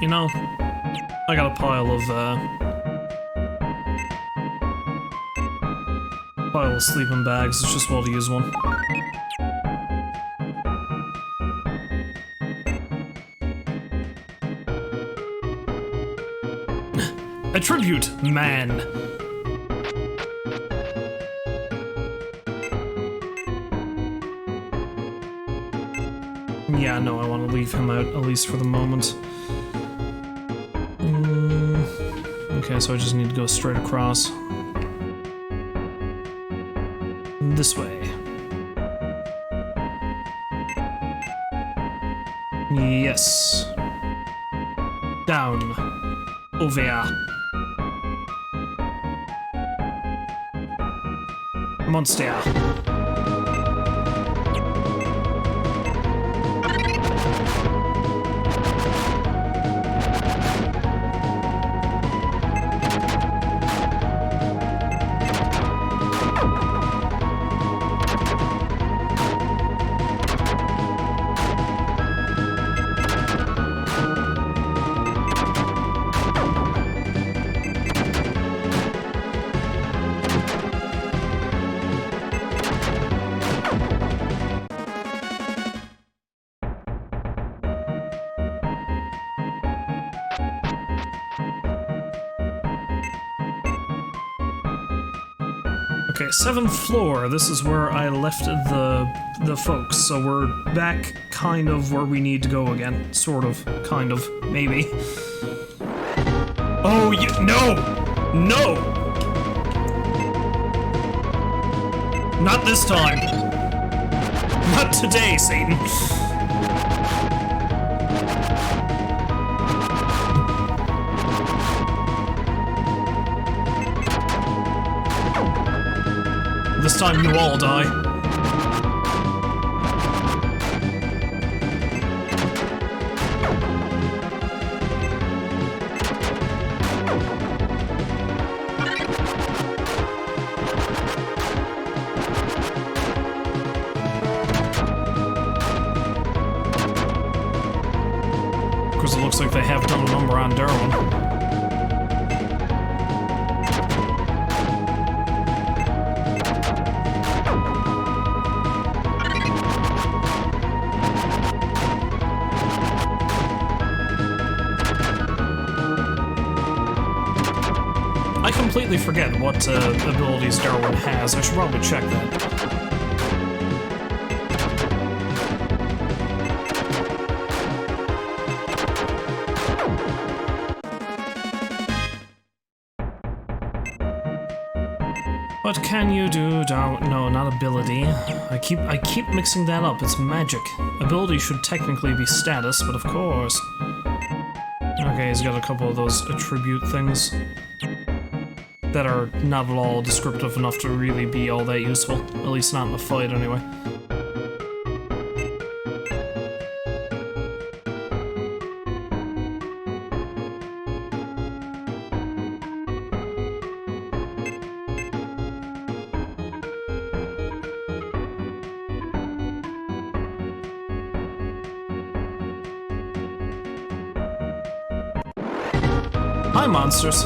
You know, I got a pile of sleeping bags. It's just well to use one. Attribute man. Yeah, no, I want to leave him out, at least for the moment. Okay, so I just need to go straight across. This way. Yes. Down. Over. Monster. Okay, 7th floor. This is where I left the folks, so we're back kind of where we need to go again. Sort of, kind of, maybe. Oh, no! No! Not this time. Not today, Satan. This time you all die. Because it looks like they have done a number on Darwin. I completely forget what abilities Darwin has. I should probably check that. What can you do, Darwin? No, not ability. I keep mixing that up. It's magic. Ability should technically be status, but of course. Okay, he's got a couple of those attribute things that are not at all descriptive enough to really be all that useful. At least not in the fight, anyway. Hi, monsters.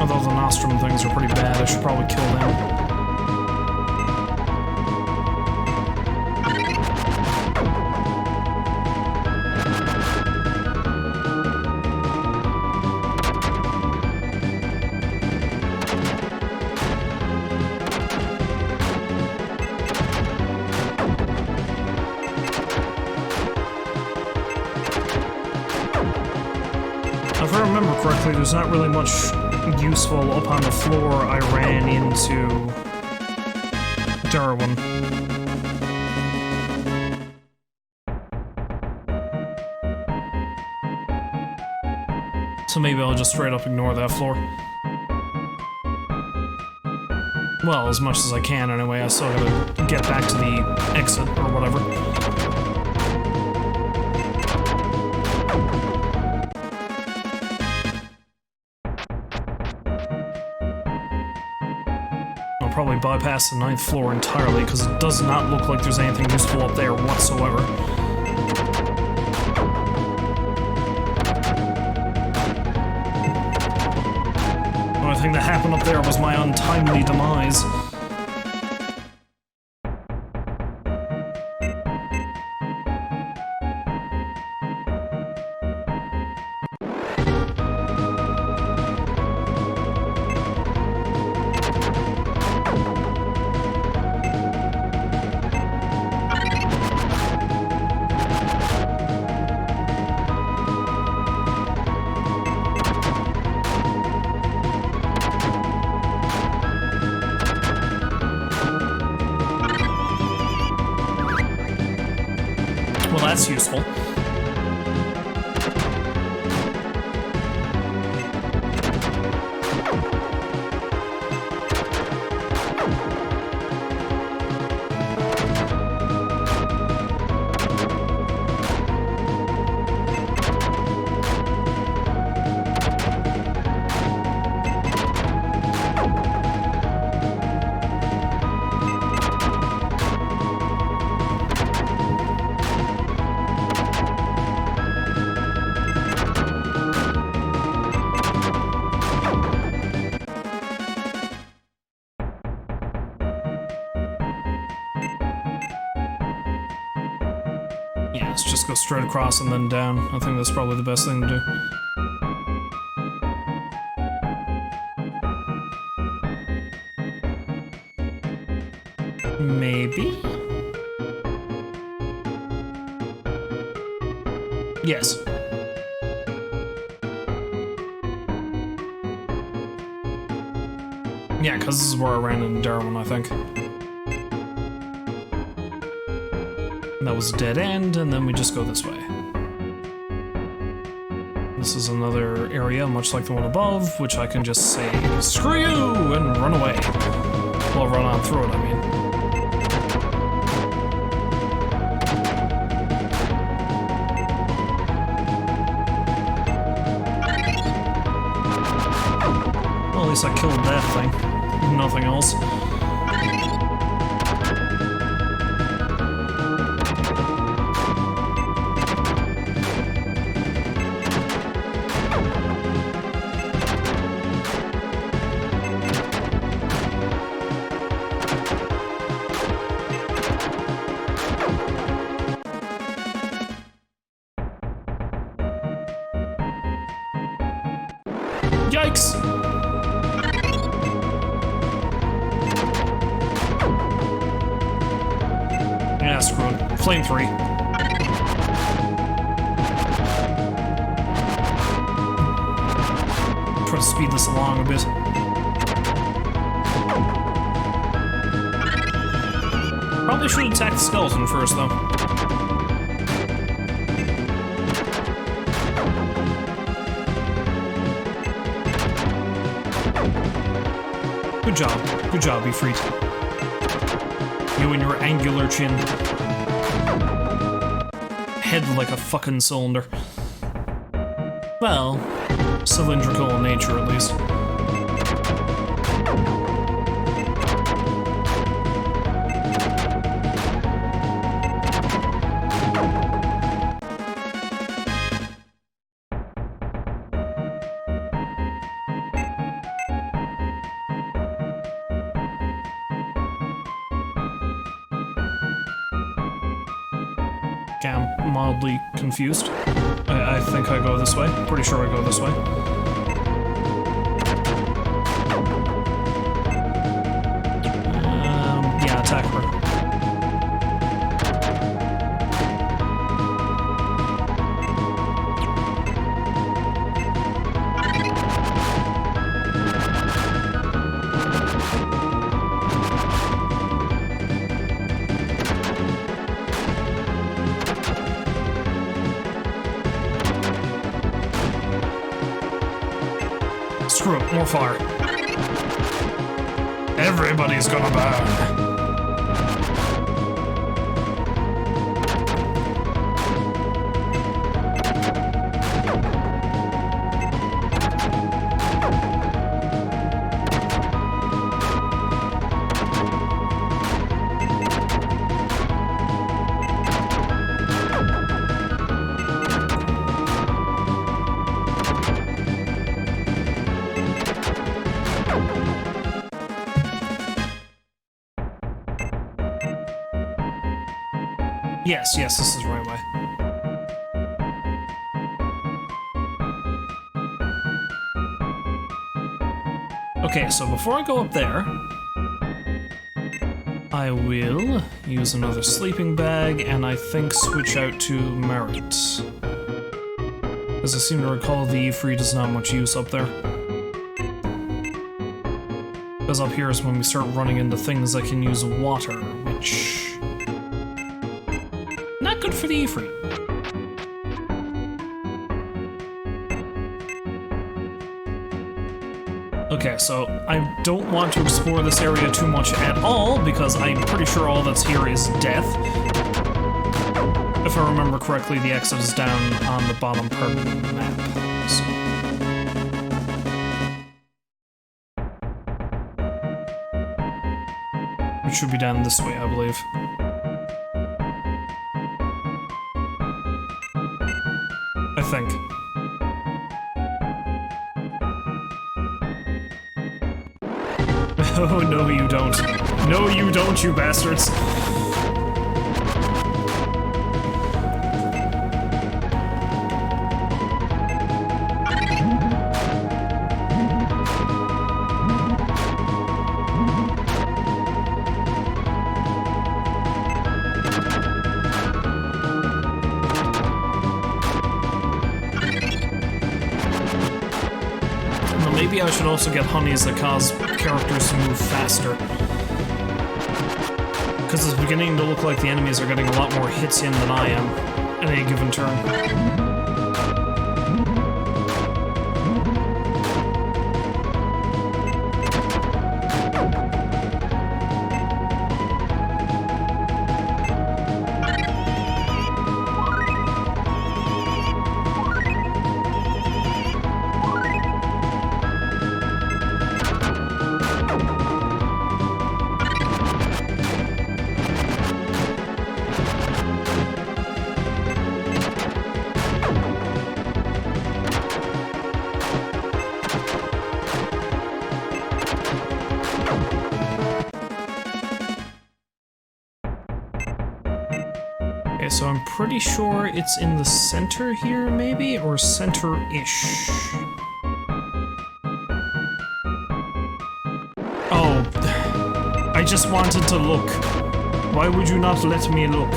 Although the nostrum things are pretty bad, I should probably kill them. If I remember correctly, there's not really much useful up on the floor I ran into Darwin. So maybe I'll just straight up ignore that floor. Well, as much as I can anyway. I still gotta get back to the exit or whatever. I'll probably bypass the 9th floor entirely because it does not look like there's anything useful up there whatsoever. The only thing that happened up there was my untimely demise. Well, that's useful. Yeah, let's just go straight across and then down. I think that's probably the best thing to do. Maybe? Yes. Yeah, because this is where I ran into Darwin, I think. That was a dead end, and then we just go this way. This is another area, much like the one above, which I can just say, screw you, and run away. Well, run on through it, I mean. Well, at least I killed that thing. Nothing else. Yikes! Yeah, screw it. Flame 3. Try to speed this along a bit. Probably should attack the skeleton first, though. Good job. Good job, Ifrit. You and your angular chin. Head like a fucking cylinder. Well, cylindrical in nature, at least. Okay, I'm mildly confused. I think I go this way. Pretty sure I go this way. Yeah, attack her. More fire. Everybody's gonna burn. Yes, yes, this is the right way. Okay, so before I go up there, I will use another sleeping bag and I think switch out to Merit. As I seem to recall, the Ifrit is not much use up there. Because up here is when we start running into things that can use water, which... not good for the Ifrit. Okay, so I don't want to explore this area too much at all, because I'm pretty sure all that's here is death. If I remember correctly, the exit is down on the bottom part of the map. So. It should be down this way, I believe. I think. Oh, no you don't. No you don't, you bastards. Maybe I should also get honeys that cause characters to move faster. Because it's beginning to look like the enemies are getting a lot more hits in than I am at any given turn. Okay, so I'm pretty sure it's in the center here, maybe? Or center-ish. Oh, I just wanted to look. Why would you not let me look?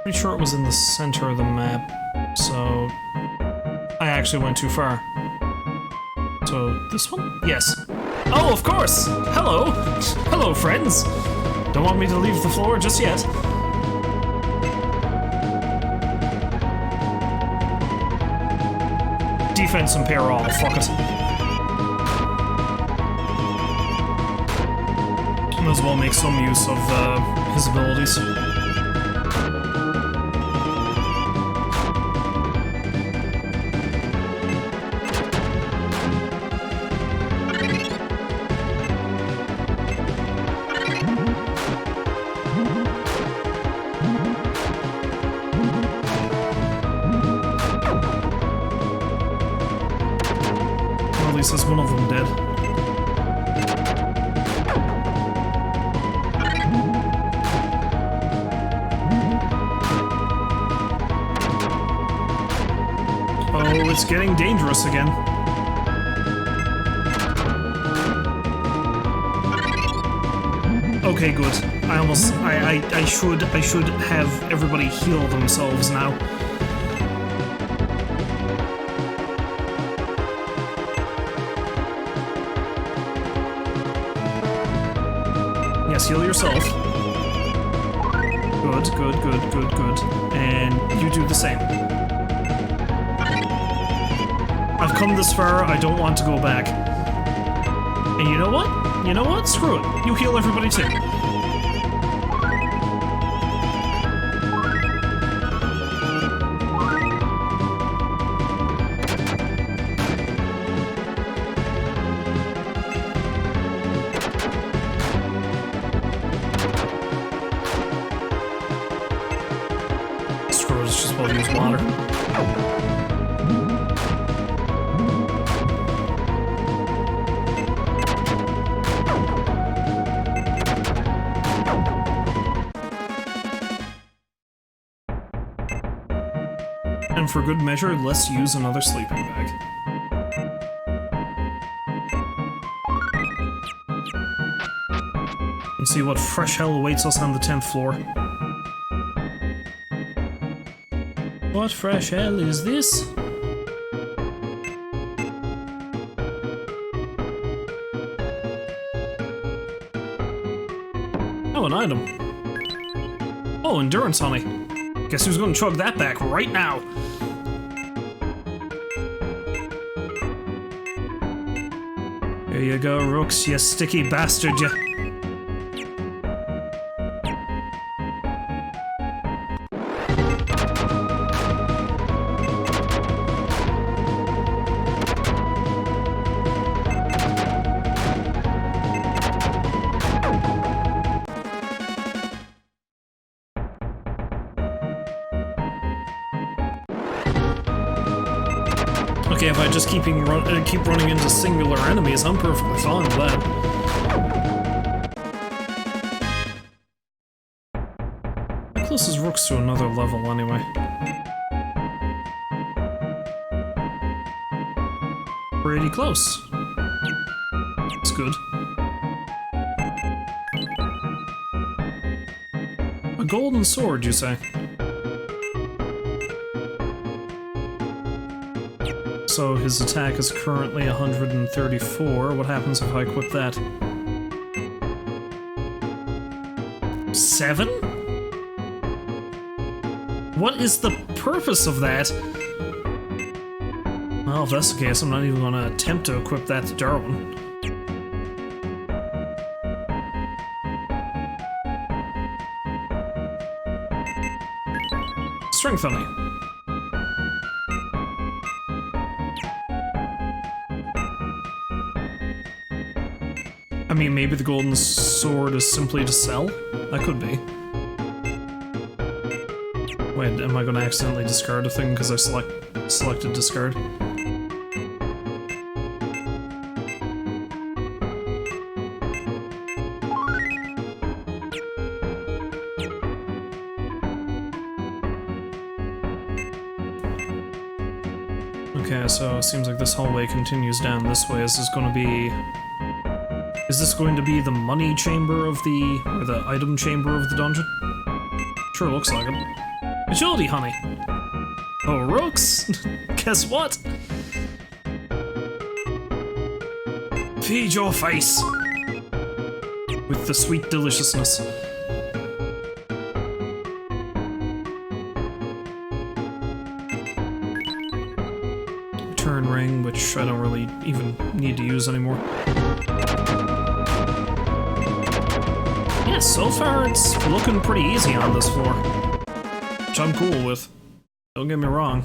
Pretty sure it was in the center of the map, so I actually went too far. So, this one? Yes. Oh, of course! Hello! Hello, friends! Don't want me to leave the floor just yet. Defense and pair all, fuck it. Might as well make some use of his abilities. Is one of them dead? it's getting dangerous again. Okay, good. I should have everybody heal themselves now. Yes, heal yourself. Good. And you do the same. I've come this far, I don't want to go back. And you know what? You know what? Screw it. You heal everybody too. Screw it, let's just well use water. And for good measure, let's use another sleeping bag. And see what fresh hell awaits us on the 10th floor. What fresh hell is this? Oh, an item. Oh, endurance honey. Guess who's gonna chug that back right now? Here you go, Rooks, you sticky bastard, you. Okay, if I just keep running into singular enemies, I'm perfectly fine with that. How close is Rooks to another level, anyway? Pretty close. That's good. A golden sword, you say? So his attack is currently 134. What happens if I equip that? 7? What is the purpose of that? Well, if that's the case, I'm not even gonna attempt to equip that to Darwin. Strength honey. I mean, maybe the golden sword is simply to sell? That could be. Wait, am I gonna accidentally discard a thing because I selected discard? Okay, so it seems like this hallway continues down this way. Is this going to be the money chamber of the, or the item chamber of the dungeon? Sure looks like it. Agility honey! Oh, Rooks! Guess what? Feed your face! With the sweet deliciousness. Turn ring, which I don't really even need to use anymore. Yeah, so far it's looking pretty easy on this floor. Which I'm cool with. Don't get me wrong.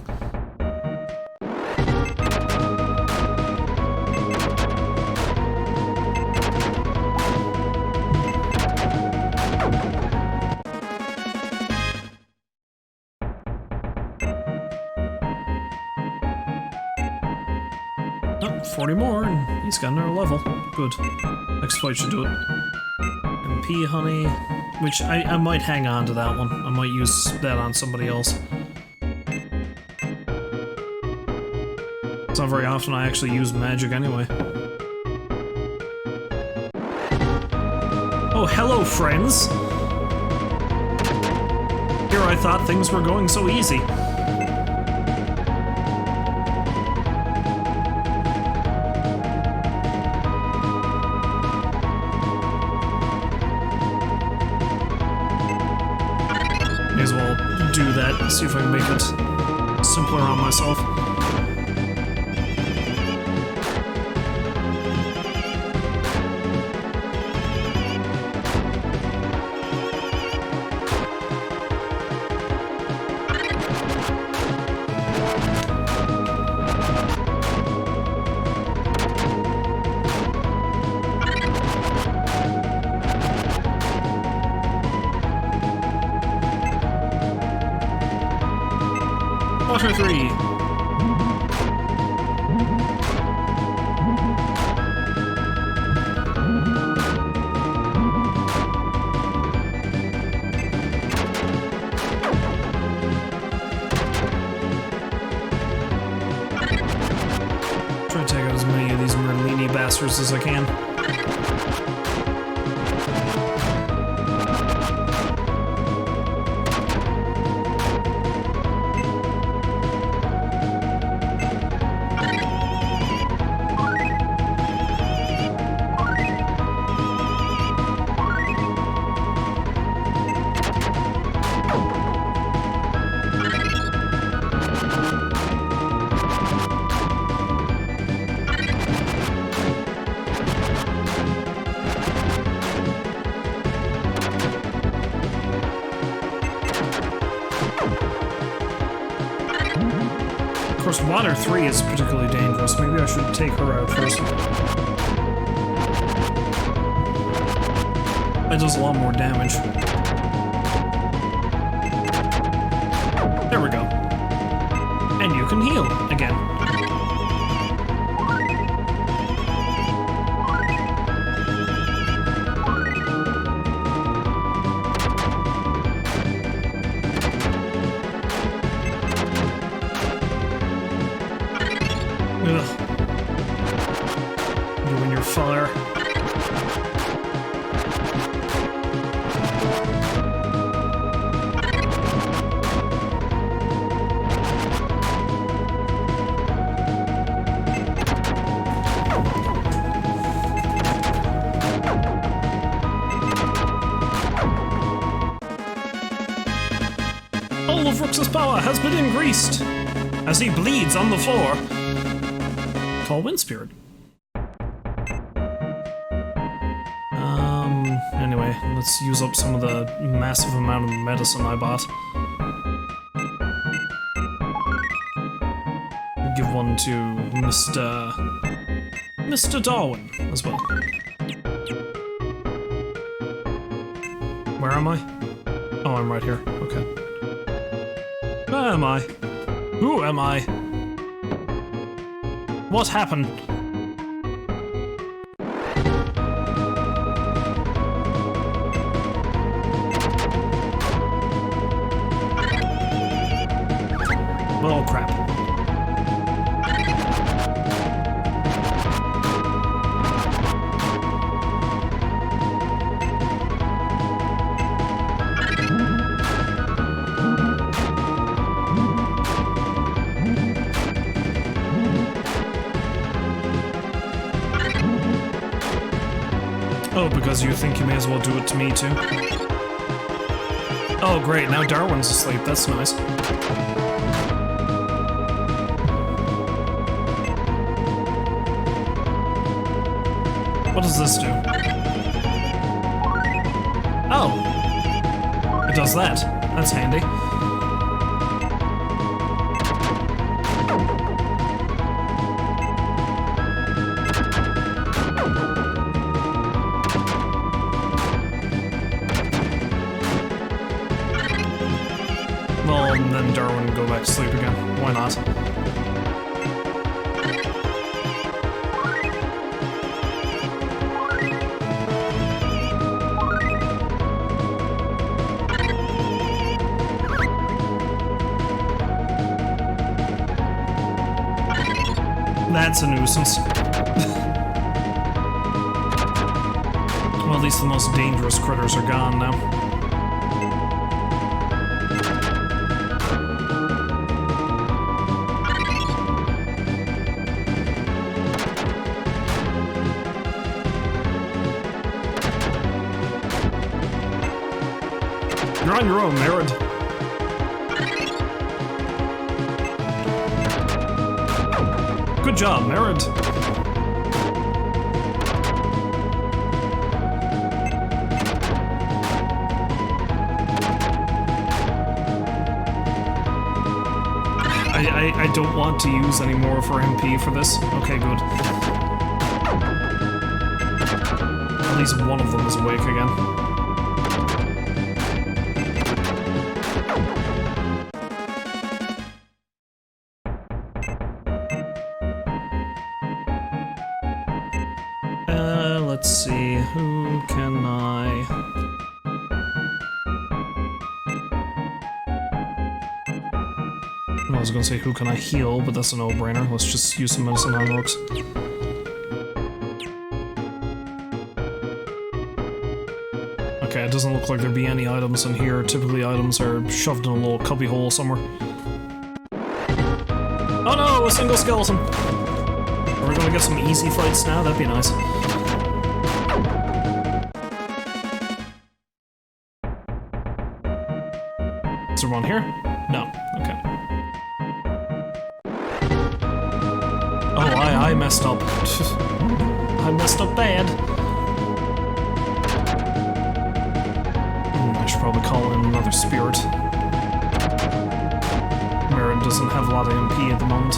Oh, 40 more, and he's got another level. Good. Next fight should do it. MP honey, which I might hang on to that one. I might use that on somebody else. It's not very often I actually use magic anyway. Oh, hello, friends! Here I thought things were going so easy. May as well do that, see if I can make it simpler on myself. Water 3. Try to take out as many of these Merlini bastards as I can. Of course, Water 3 is particularly dangerous. Maybe I should take her out first. That does a lot more damage. There we go. And you can heal again. Ugh. You and your fire. All of Rooks' power has been increased as he bleeds on the floor. Call Wind Spirit. Anyway, let's use up some of the massive amount of medicine I bought. Give one to Mr. Darwin as well. Where am I? Oh, I'm right here. Okay. Where am I? Who am I? What happened? Oh, crap. Oh, because you think you may as well do it to me, too? Oh, great, now Darwin's asleep. That's nice. What does this do? Oh! It does that. That's handy. Well, and then Darwin will go back to sleep again. Why not? That's a nuisance. Well, at least the most dangerous critters are gone now. You're on your own, Merritt. Good job, Merritt. I don't want to use any more for MP for this. Okay, good. At least one of them is awake again. Let's see, who can I... I was gonna say who can I heal, but that's a no-brainer. Let's just use some medicine on Rooks. Okay, it doesn't look like there'd be any items in here. Typically items are shoved in a little cubby hole somewhere. Oh no, a single skeleton! Are we gonna get some easy fights now? That'd be nice. Is there one here? No. Okay. Oh, I messed up. I messed up bad. I should probably call in another spirit. Merrin doesn't have a lot of MP at the moment.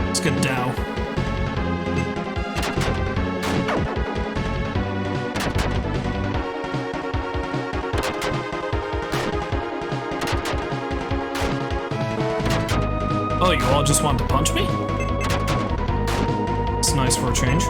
Let's get Dow. Oh, you all just want to punch me? It's nice for a change.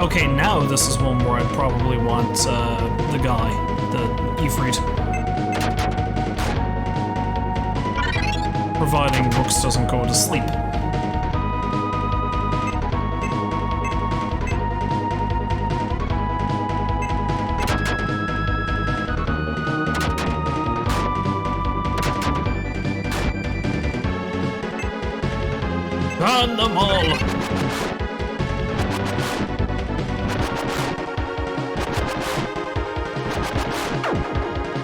Okay, now this is one where I'd probably want the guy, the Ifrit. Providing Rooks doesn't go to sleep. Run them all!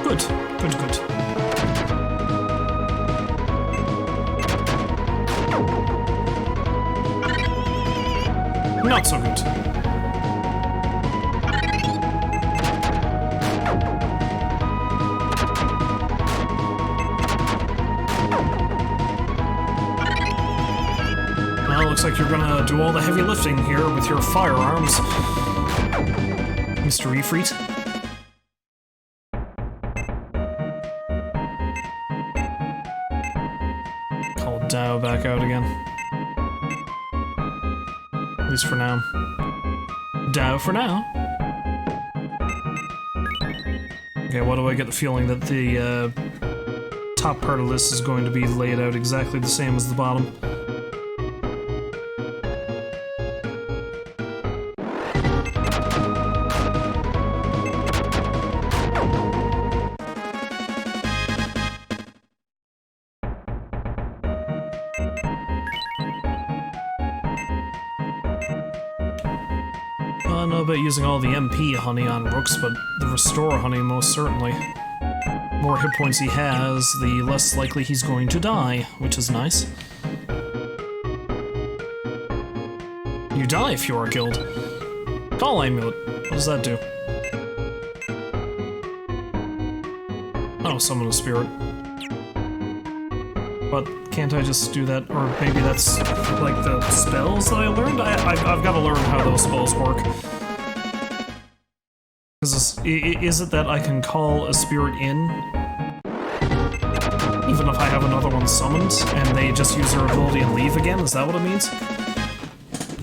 Good, good, good. Not so good. Well, looks like you're gonna do all the heavy lifting here with your firearms, Mr. Ifrit. Dow back out again. At least for now. Dow for now. Okay, why do I get the feeling that the top part of this is going to be laid out exactly the same as the bottom? I don't know about using all the MP honey on Rooks, but the restore honey most certainly. more hit points he has, the less likely he's going to die, which is nice. You die if you are killed. Call amulet. What does that do? Oh, summon a spirit. But can't I just do that? Or maybe that's like the spells that I learned? I've got to learn how those spells work. Is it that I can call a spirit in, even if I have another one summoned, and they just use their ability and leave again? Is that what it means?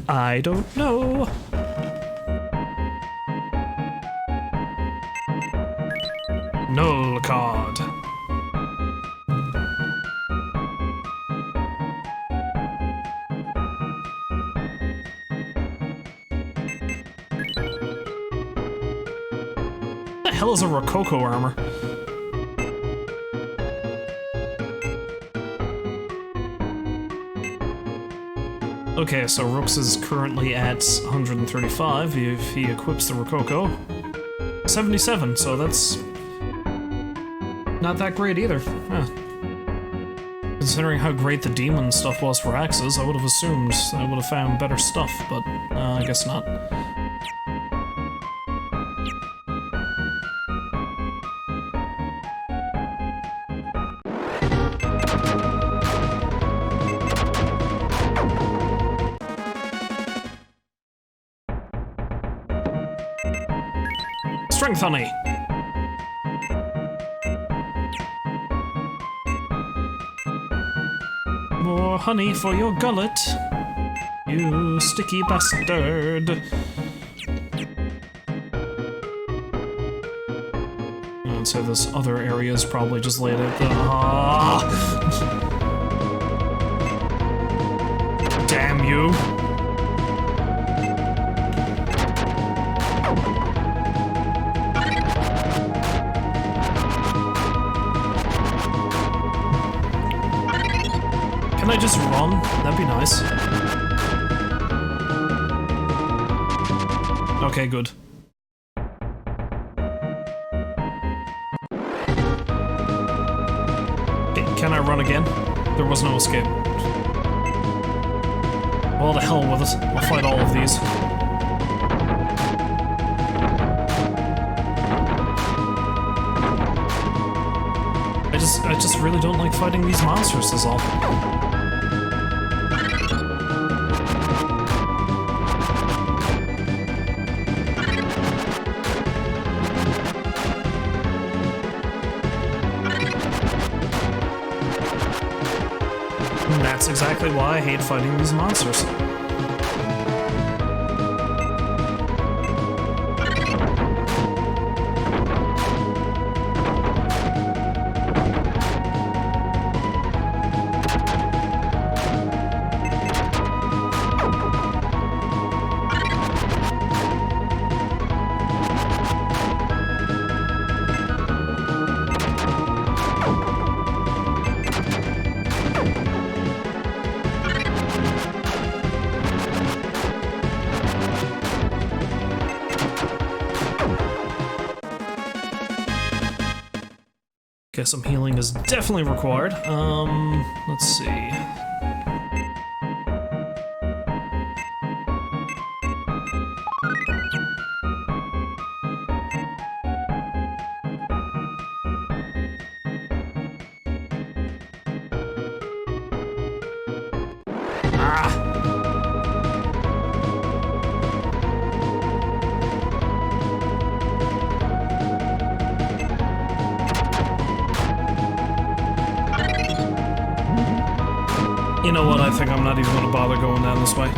I don't know. Null card. What the hell is a Rococo armor? Okay, so Rooks is currently at 135 if he equips the Rococo. 77, so that's not that great either. Huh. Considering how great the demon stuff was for axes, I would have assumed I would have found better stuff, but I guess not. Strength honey! More honey for your gullet, you sticky bastard. I'd say this other area is probably just laid out the... Damn you! Can I just run? That'd be nice. Okay, good. Can I run again? There was no escape. Well, the hell with it. I'll fight all of these. I just really don't like fighting these monsters, is all. And that's exactly why I hate fighting these monsters. Okay, some healing is definitely required. Let's see. You know what, I think I'm not even gonna bother going down this way.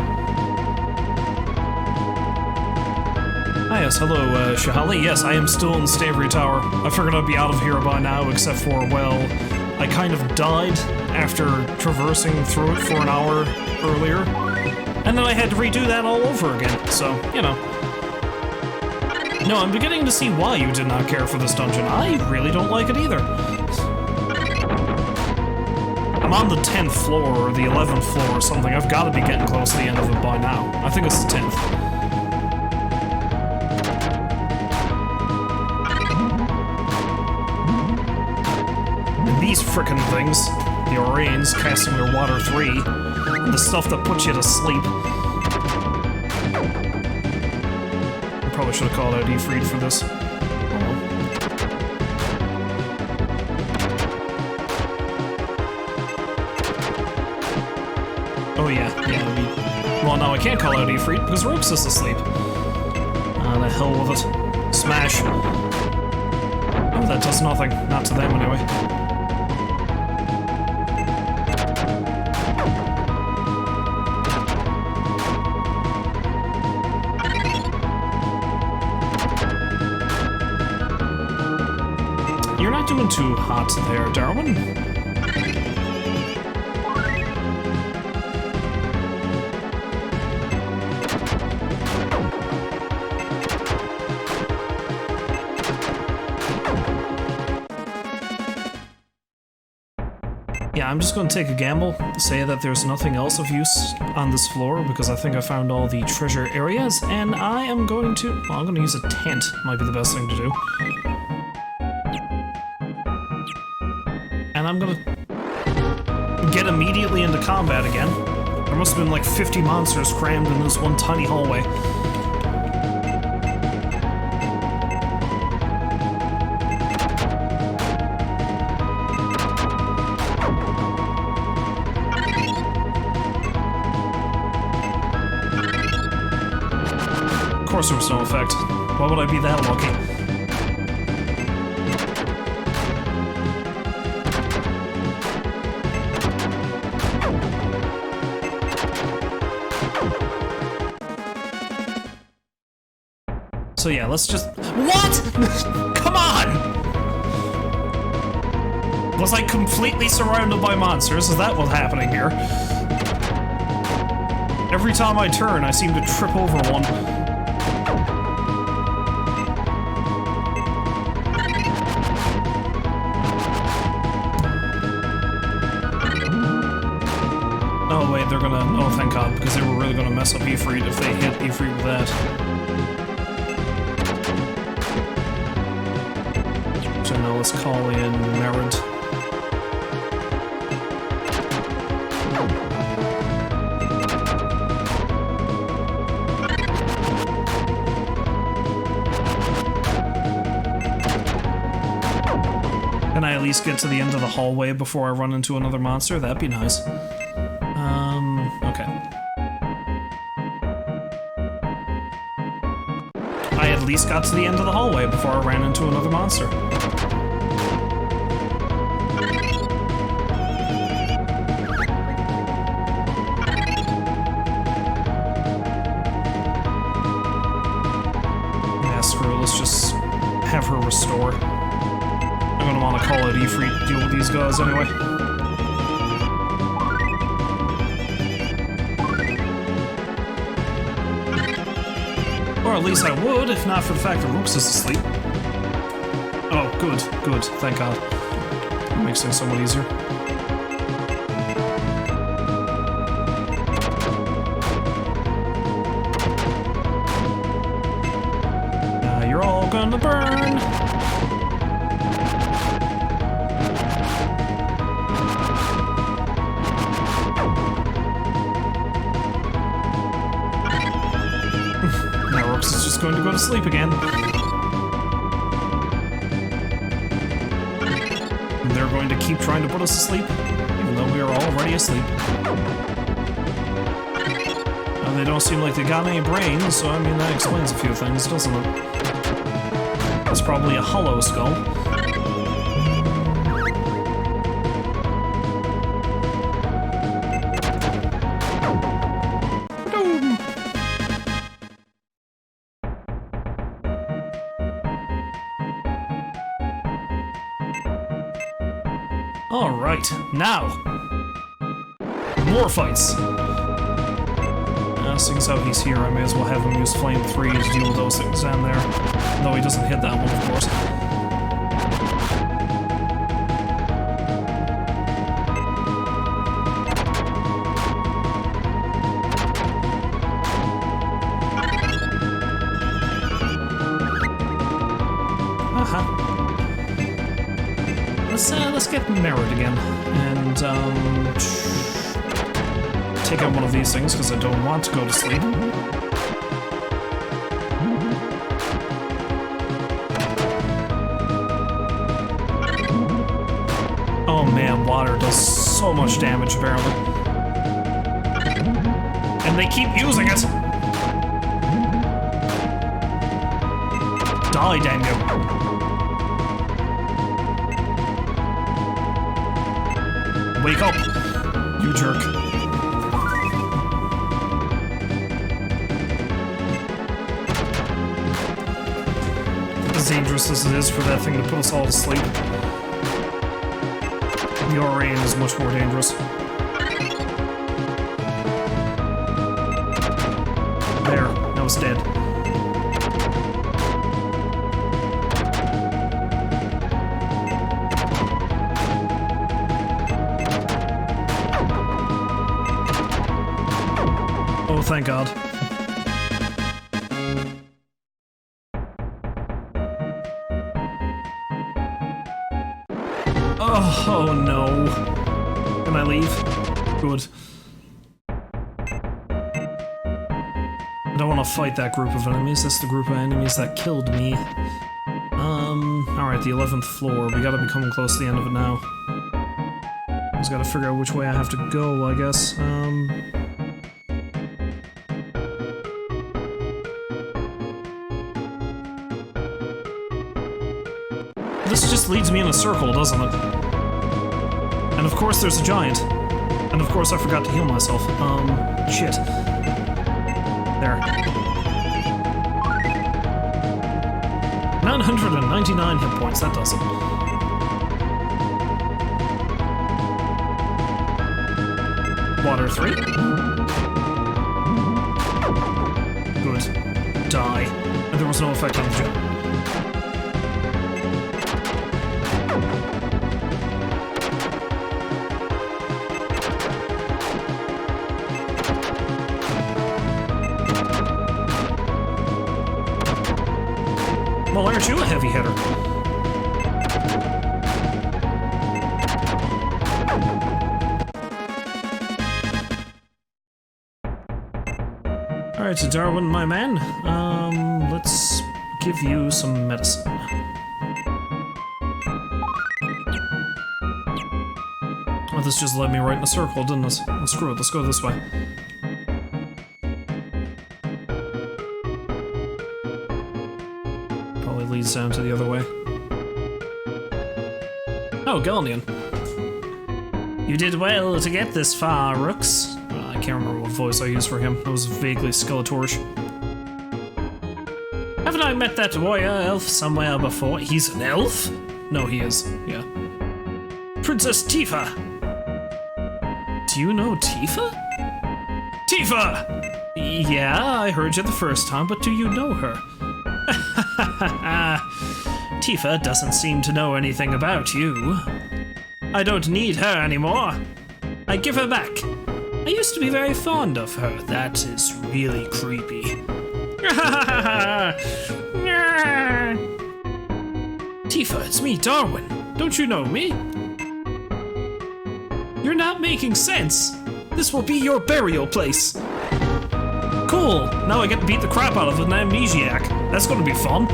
Ah yes, hello, Shahali. Yes, I am still in the Stavery Tower. I figured I'd be out of here by now, except for, well, I kind of died after traversing through it for an hour earlier. And then I had to redo that all over again, so, you know. No, I'm beginning to see why you did not care for this dungeon. I really don't like it either. I'm on the 10th floor, or the 11th floor or something. I've got to be getting close to the end of it by now. I think it's the 10th. these frickin' things. The Orains casting their Water 3. The stuff that puts you to sleep. I probably should have called out Ifrit for this. Oh yeah. Well, now I can't call out Ifrit because Rooks is asleep. Ah, the hell with it. Smash. Oh, that does nothing. Not to them, anyway. You're not doing too hot there, Darwin. Yeah, I'm just going to take a gamble, say that there's nothing else of use on this floor because I think I found all the treasure areas, and I am going to... Well, I'm going to use a tent, might be the best thing to do. And I'm going to get immediately into combat again. There must have been like 50 monsters crammed in this one tiny hallway. Of course there was no effect. Why would I be that lucky? So yeah, let's just... What?! Come on! Was I completely surrounded by monsters? Is that what's happening here? Every time I turn, I seem to trip over one. Oh wait, they're gonna... Oh, thank God, because they were really gonna mess up Ifrit if they hit Ifrit with that. So now let's call in Merid. Can I at least get to the end of the hallway before I run into another monster? That'd be nice. Okay. I at least got to the end of the hallway before I ran into another monster. Yeah, screw it, let's just have her restore. I'm gonna want to call it Ifrit to deal with these guys anyway. Or at least I would, if not for the fact that Rooks is asleep. Oh, good, good, thank God. That makes things somewhat easier. You're all gonna burn! Rooks is just going to go to sleep again. And they're going to keep trying to put us to sleep, even though we are already asleep. They don't seem like they got any brains, so I mean that explains a few things, doesn't it? It's probably a hollow skull. Alright, now! More fights! Seeing as how he's here, I may as well have him use Flame 3 to deal with those things down there. Though he doesn't hit that one, of course. Let's get merit again, and take out one of these things because I don't want to go to sleep. Oh man, water does so much damage apparently. And they keep using it! Die, damn you. Wake up, you jerk. As dangerous as it is for that thing to put us all to sleep, the Rain is much more dangerous. There, now it's dead. Oh, thank God. Oh no. Can I leave? Good. I don't want to fight that group of enemies. That's the group of enemies that killed me. Alright, the 11th floor. We gotta be coming close to the end of it now. Just gotta figure out which way I have to go, I guess. This just leads me in a circle, doesn't it? And of course there's a giant. And of course I forgot to heal myself. Shit. There. 999 hit points, that does it. Water 3. Good. Die. And there was no effect on the giant. Well, aren't you a heavy hitter? Alright, so Darwin, my man, let's give you some medicine. Oh, this just led me right in a circle, didn't it? Well, screw it, let's go this way. Leads down to the other way. Oh, Galneon. You did well to get this far, Rooks. I can't remember what voice I used for him. It was vaguely Skeletorish. Haven't I met that warrior elf somewhere before? He's an elf? No, he is. Yeah. Princess Tifa! Do you know Tifa? Tifa! Yeah, I heard you the first time, but do you know her? Tifa doesn't seem to know anything about you. I don't need her anymore. I give her back. I used to be very fond of her. That is really creepy. Tifa, it's me, Darwin. Don't you know me? You're not making sense. This will be your burial place. Cool! Now I get to beat the crap out of an amnesiac. That's gonna be fun.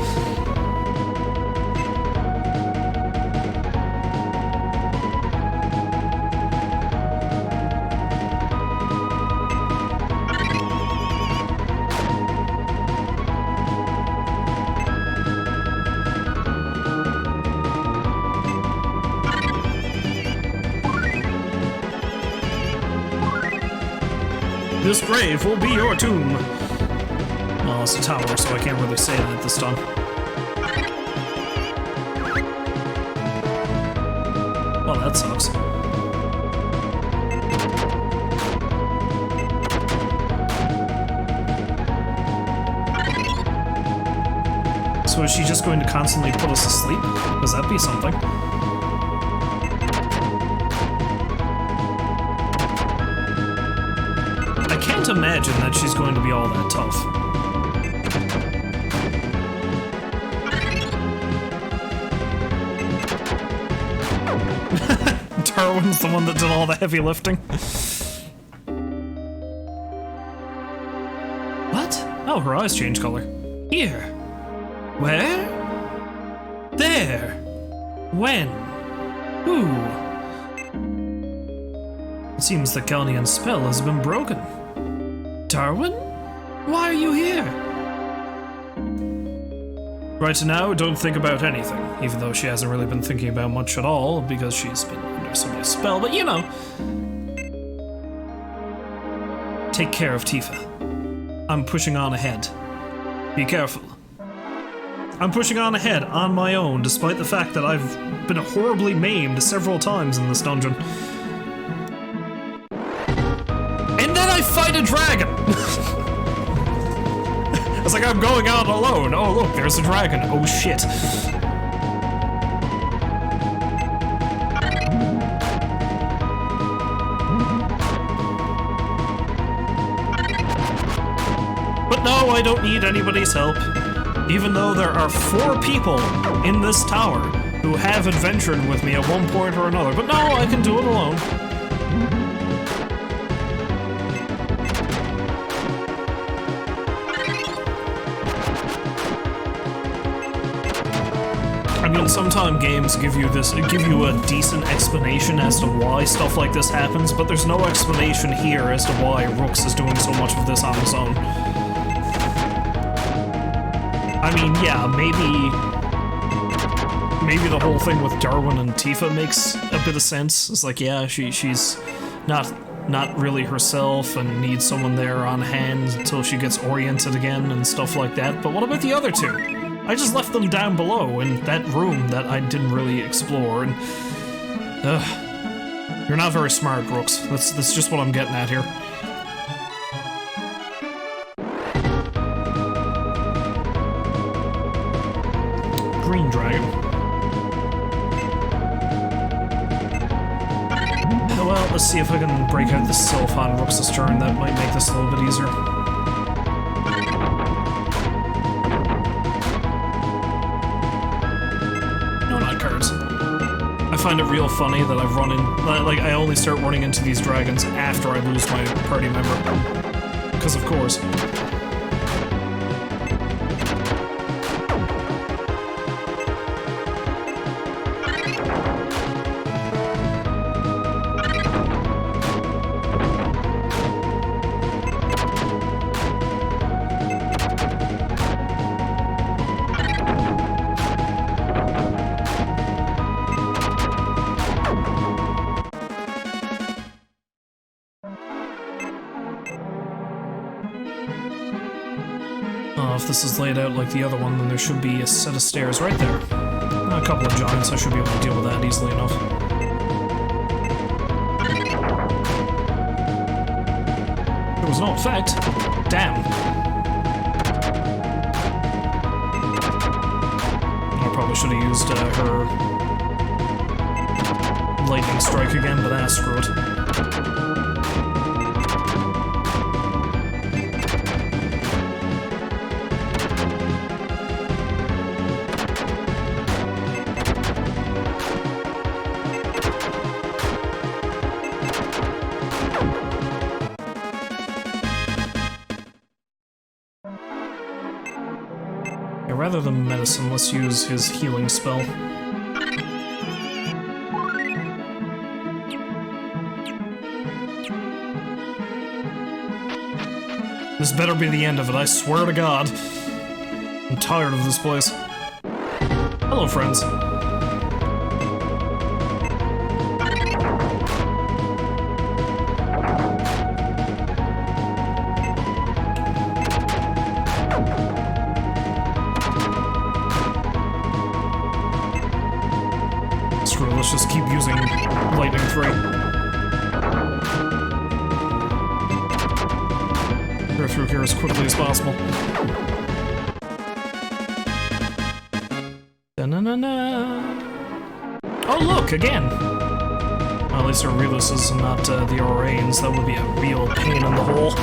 This grave will be your tomb. Well, it's a tower, so I can't really say that this time. Well, that sucks. So is she just going to constantly put us to sleep? Does that be something? I can't imagine that she's going to be all that tough. Darwin's the one that did all the heavy lifting. What? Oh, her eyes change color. Here. Where? There. When? Who? It seems the Galneon spell has been broken. Darwin? Why are you here? Right now, don't think about anything, even though she hasn't really been thinking about much at all because she's been under somebody's spell, but you know. Take care of Tifa. I'm pushing on ahead. Be careful. I'm pushing on ahead on my own, despite the fact that I've been horribly maimed several times in this dungeon. And then I fight a dragon! It's like I'm going out alone. Oh look, there's a dragon. Oh shit. But no, I don't need anybody's help. Even though there are 4 people in this tower who have adventured with me at one point or another. But no, I can do it alone. I mean, sometimes games give you a decent explanation as to why stuff like this happens, but there's no explanation here as to why Rooks is doing so much of this on his own. I mean, yeah, maybe the whole thing with Darwin and Tifa makes a bit of sense. It's like, yeah, she's not really herself and needs someone there on hand until she gets oriented again and stuff like that. But what about the other 2? I just left them down below in that room that I didn't really explore, and... You're not very smart, Rooks. That's just what I'm getting at here. Green dragon. Well, let's see if I can break out the Sylph on Rooks' turn. That might make this a little bit easier. I find it real funny that I've run in, like, I only start running into these dragons after I lose my party member. Because of course. If this is laid out like the other one, then there should be a set of stairs right there. A couple of giants, I should be able to deal with that easily enough. There was no effect. Damn. I probably should have used her lightning strike again, but screw it. Rather than medicine, let's use his healing spell. This better be the end of it, I swear to God. I'm tired of this place. Hello, friends. Let's just keep using Lightning 3. Go through here as quickly as possible. Da-na-na-na. Oh, look, again! Well, at least they're Reluses and not the Orains. That would be a real pain in the hole.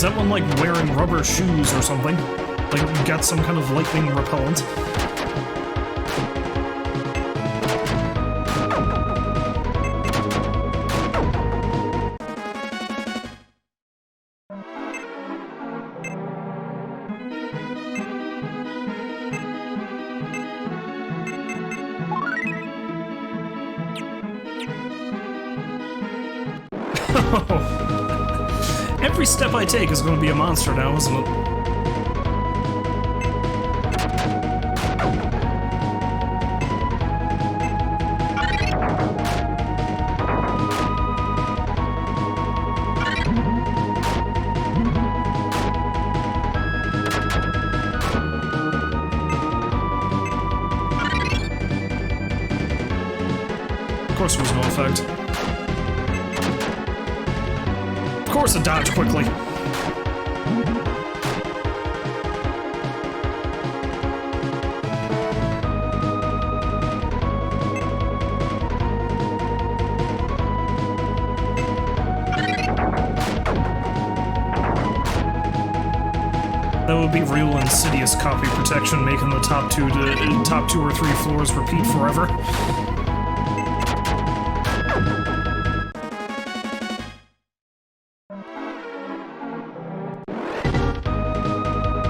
Is that one like wearing rubber shoes or something? Like got some kind of lightning repellent? Every step I take is going to be a monster now, isn't it? Of course there was no effect. Of course it dodged quickly. That would be real insidious copy protection, making the top two or three floors repeat forever.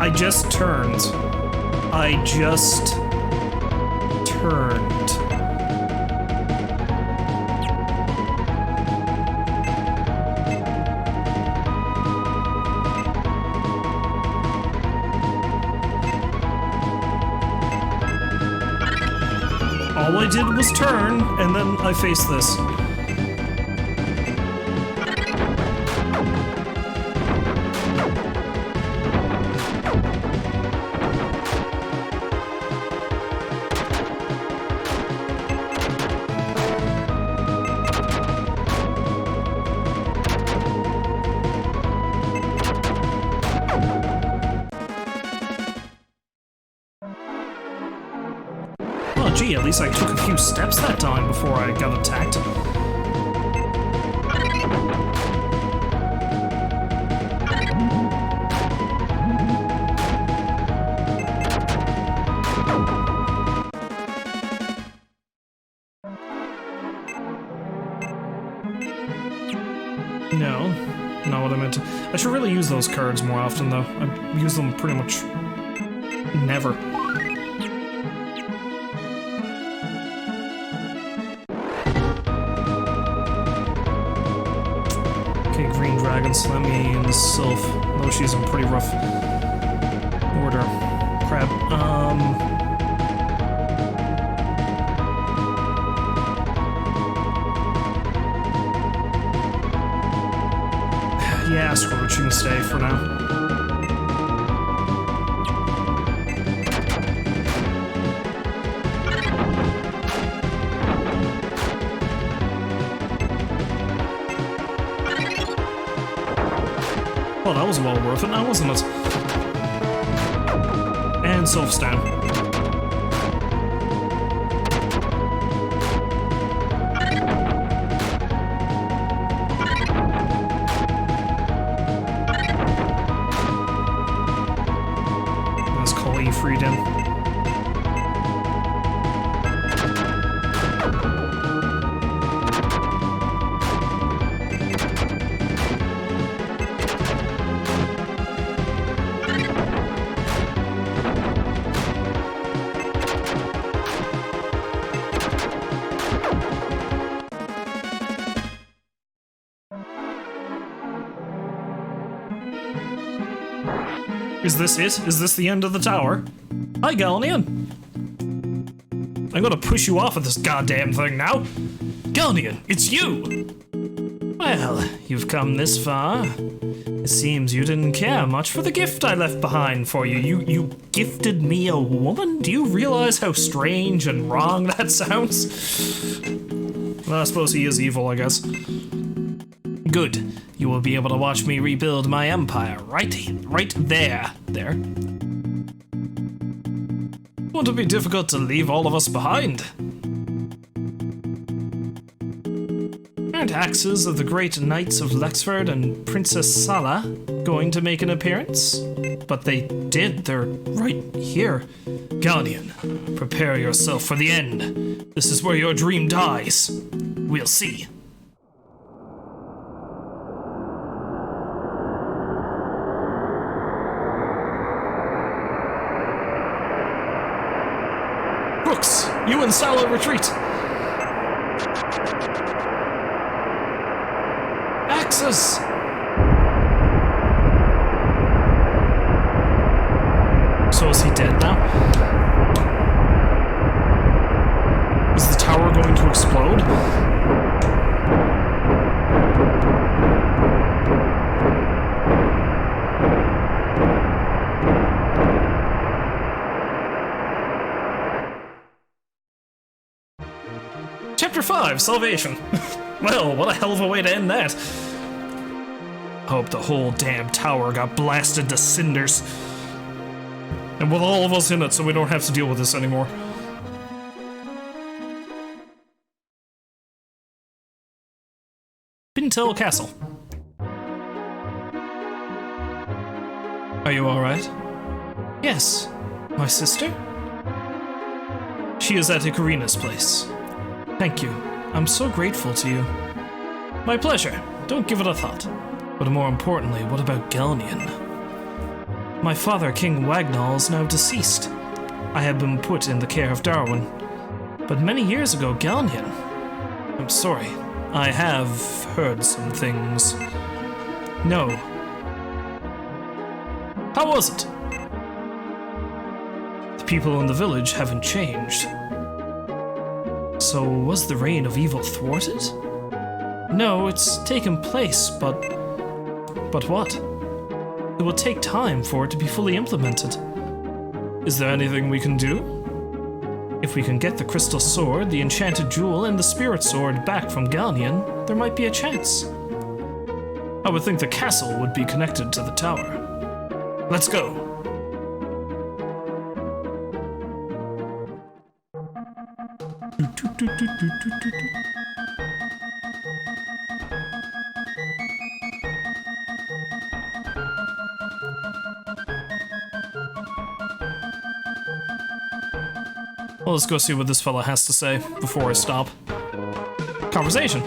I just turned. I just turned. All I did was turn, and then I faced this. Oh gee, at least I took a few steps that time before I got attacked. No, not what I meant to. I should really use those cards more often, though. I use them pretty much never. Okay, green dragons, let me in the Sylph. Though she's in pretty rough order. Crap. Yeah, screw it, she can stay for now. Well, that was well worth it now, wasn't it? And Sylph's down. Freed him. Is this it? Is this the end of the tower? Hi, Galneon. I'm gonna push you off of this goddamn thing now. Galneon, it's you! Well, you've come this far. It seems you didn't care much for the gift I left behind for you. You gifted me a woman? Do you realize how strange and wrong that sounds? Well, I suppose he is evil, I guess. Good. You will be able to watch me rebuild my empire right there. There. Won't it be difficult to leave all of us behind? Aren't axes of the great knights of Lexford and Princess Sala going to make an appearance? But they did. They're right here. Galneon, prepare yourself for the end. This is where your dream dies. We'll see. Rooks, you and Salo retreat. Axes! So is he dead now? Is the tower going to explode? Chapter 5, Salvation. Well, what a hell of a way to end that. I hope the whole damn tower got blasted to cinders. And with all of us in it, so we don't have to deal with this anymore. Bintel Castle. Are you alright? Yes. My sister? She is at Icarina's place. Thank you. I'm so grateful to you. My pleasure. Don't give it a thought. But more importantly, what about Galneon? My father, King Wagnall, is now deceased. I have been put in the care of Darwin. But many years ago, Galneon... I'm sorry. I have heard some things. No. How was it? The people in the village haven't changed. So was the reign of evil thwarted? No, it's taken place, but... But what? It will take time for it to be fully implemented. Is there anything we can do? If we can get the crystal sword, the enchanted jewel, and the spirit sword back from Galneon, there might be a chance. I would think the castle would be connected to the tower. Let's go. Well, let's go see what this fella has to say before I stop. Conversation.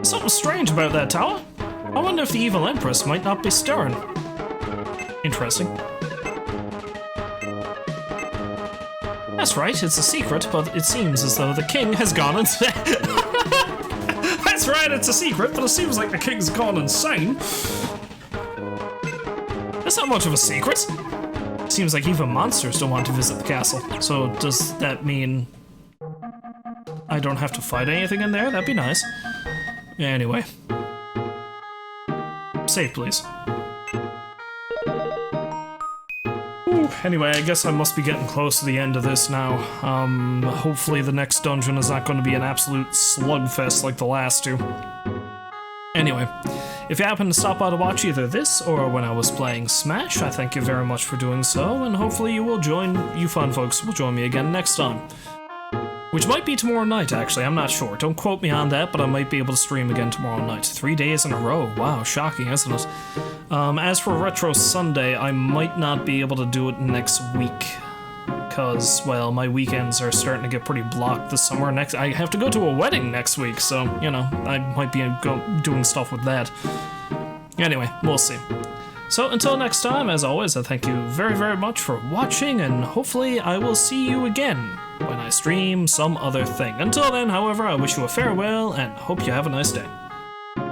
Something strange about that tower. I wonder if the evil empress might not be stirring. Interesting. That's right, it's a secret, but it seems as though the king has gone insane. That's right, it's a secret, but it seems like the king's gone insane. That's not much of a secret. Seems like even monsters don't want to visit the castle. So does that mean I don't have to fight anything in there? That'd be nice. Anyway. Save, please. Anyway, I guess I must be getting close to the end of this now. Hopefully the next dungeon is not going to be an absolute slugfest like the last two. Anyway, if you happen to stop by to watch either this or when I was playing Smash, I thank you very much for doing so, and hopefully you fun folks will join me again next time. Which might be tomorrow night, actually, I'm not sure. Don't quote me on that, but I might be able to stream again tomorrow night. 3 days in a row. Wow, shocking, isn't it? As for Retro Sunday, I might not be able to do it next week. Because, well, my weekends are starting to get pretty blocked this summer. I have to go to a wedding next week, so, you know, I might be doing stuff with that. Anyway, we'll see. So, until next time, as always, I thank you very, very much for watching, and hopefully I will see you again when I stream some other thing. Until then, however, I wish you a farewell, and hope you have a nice day.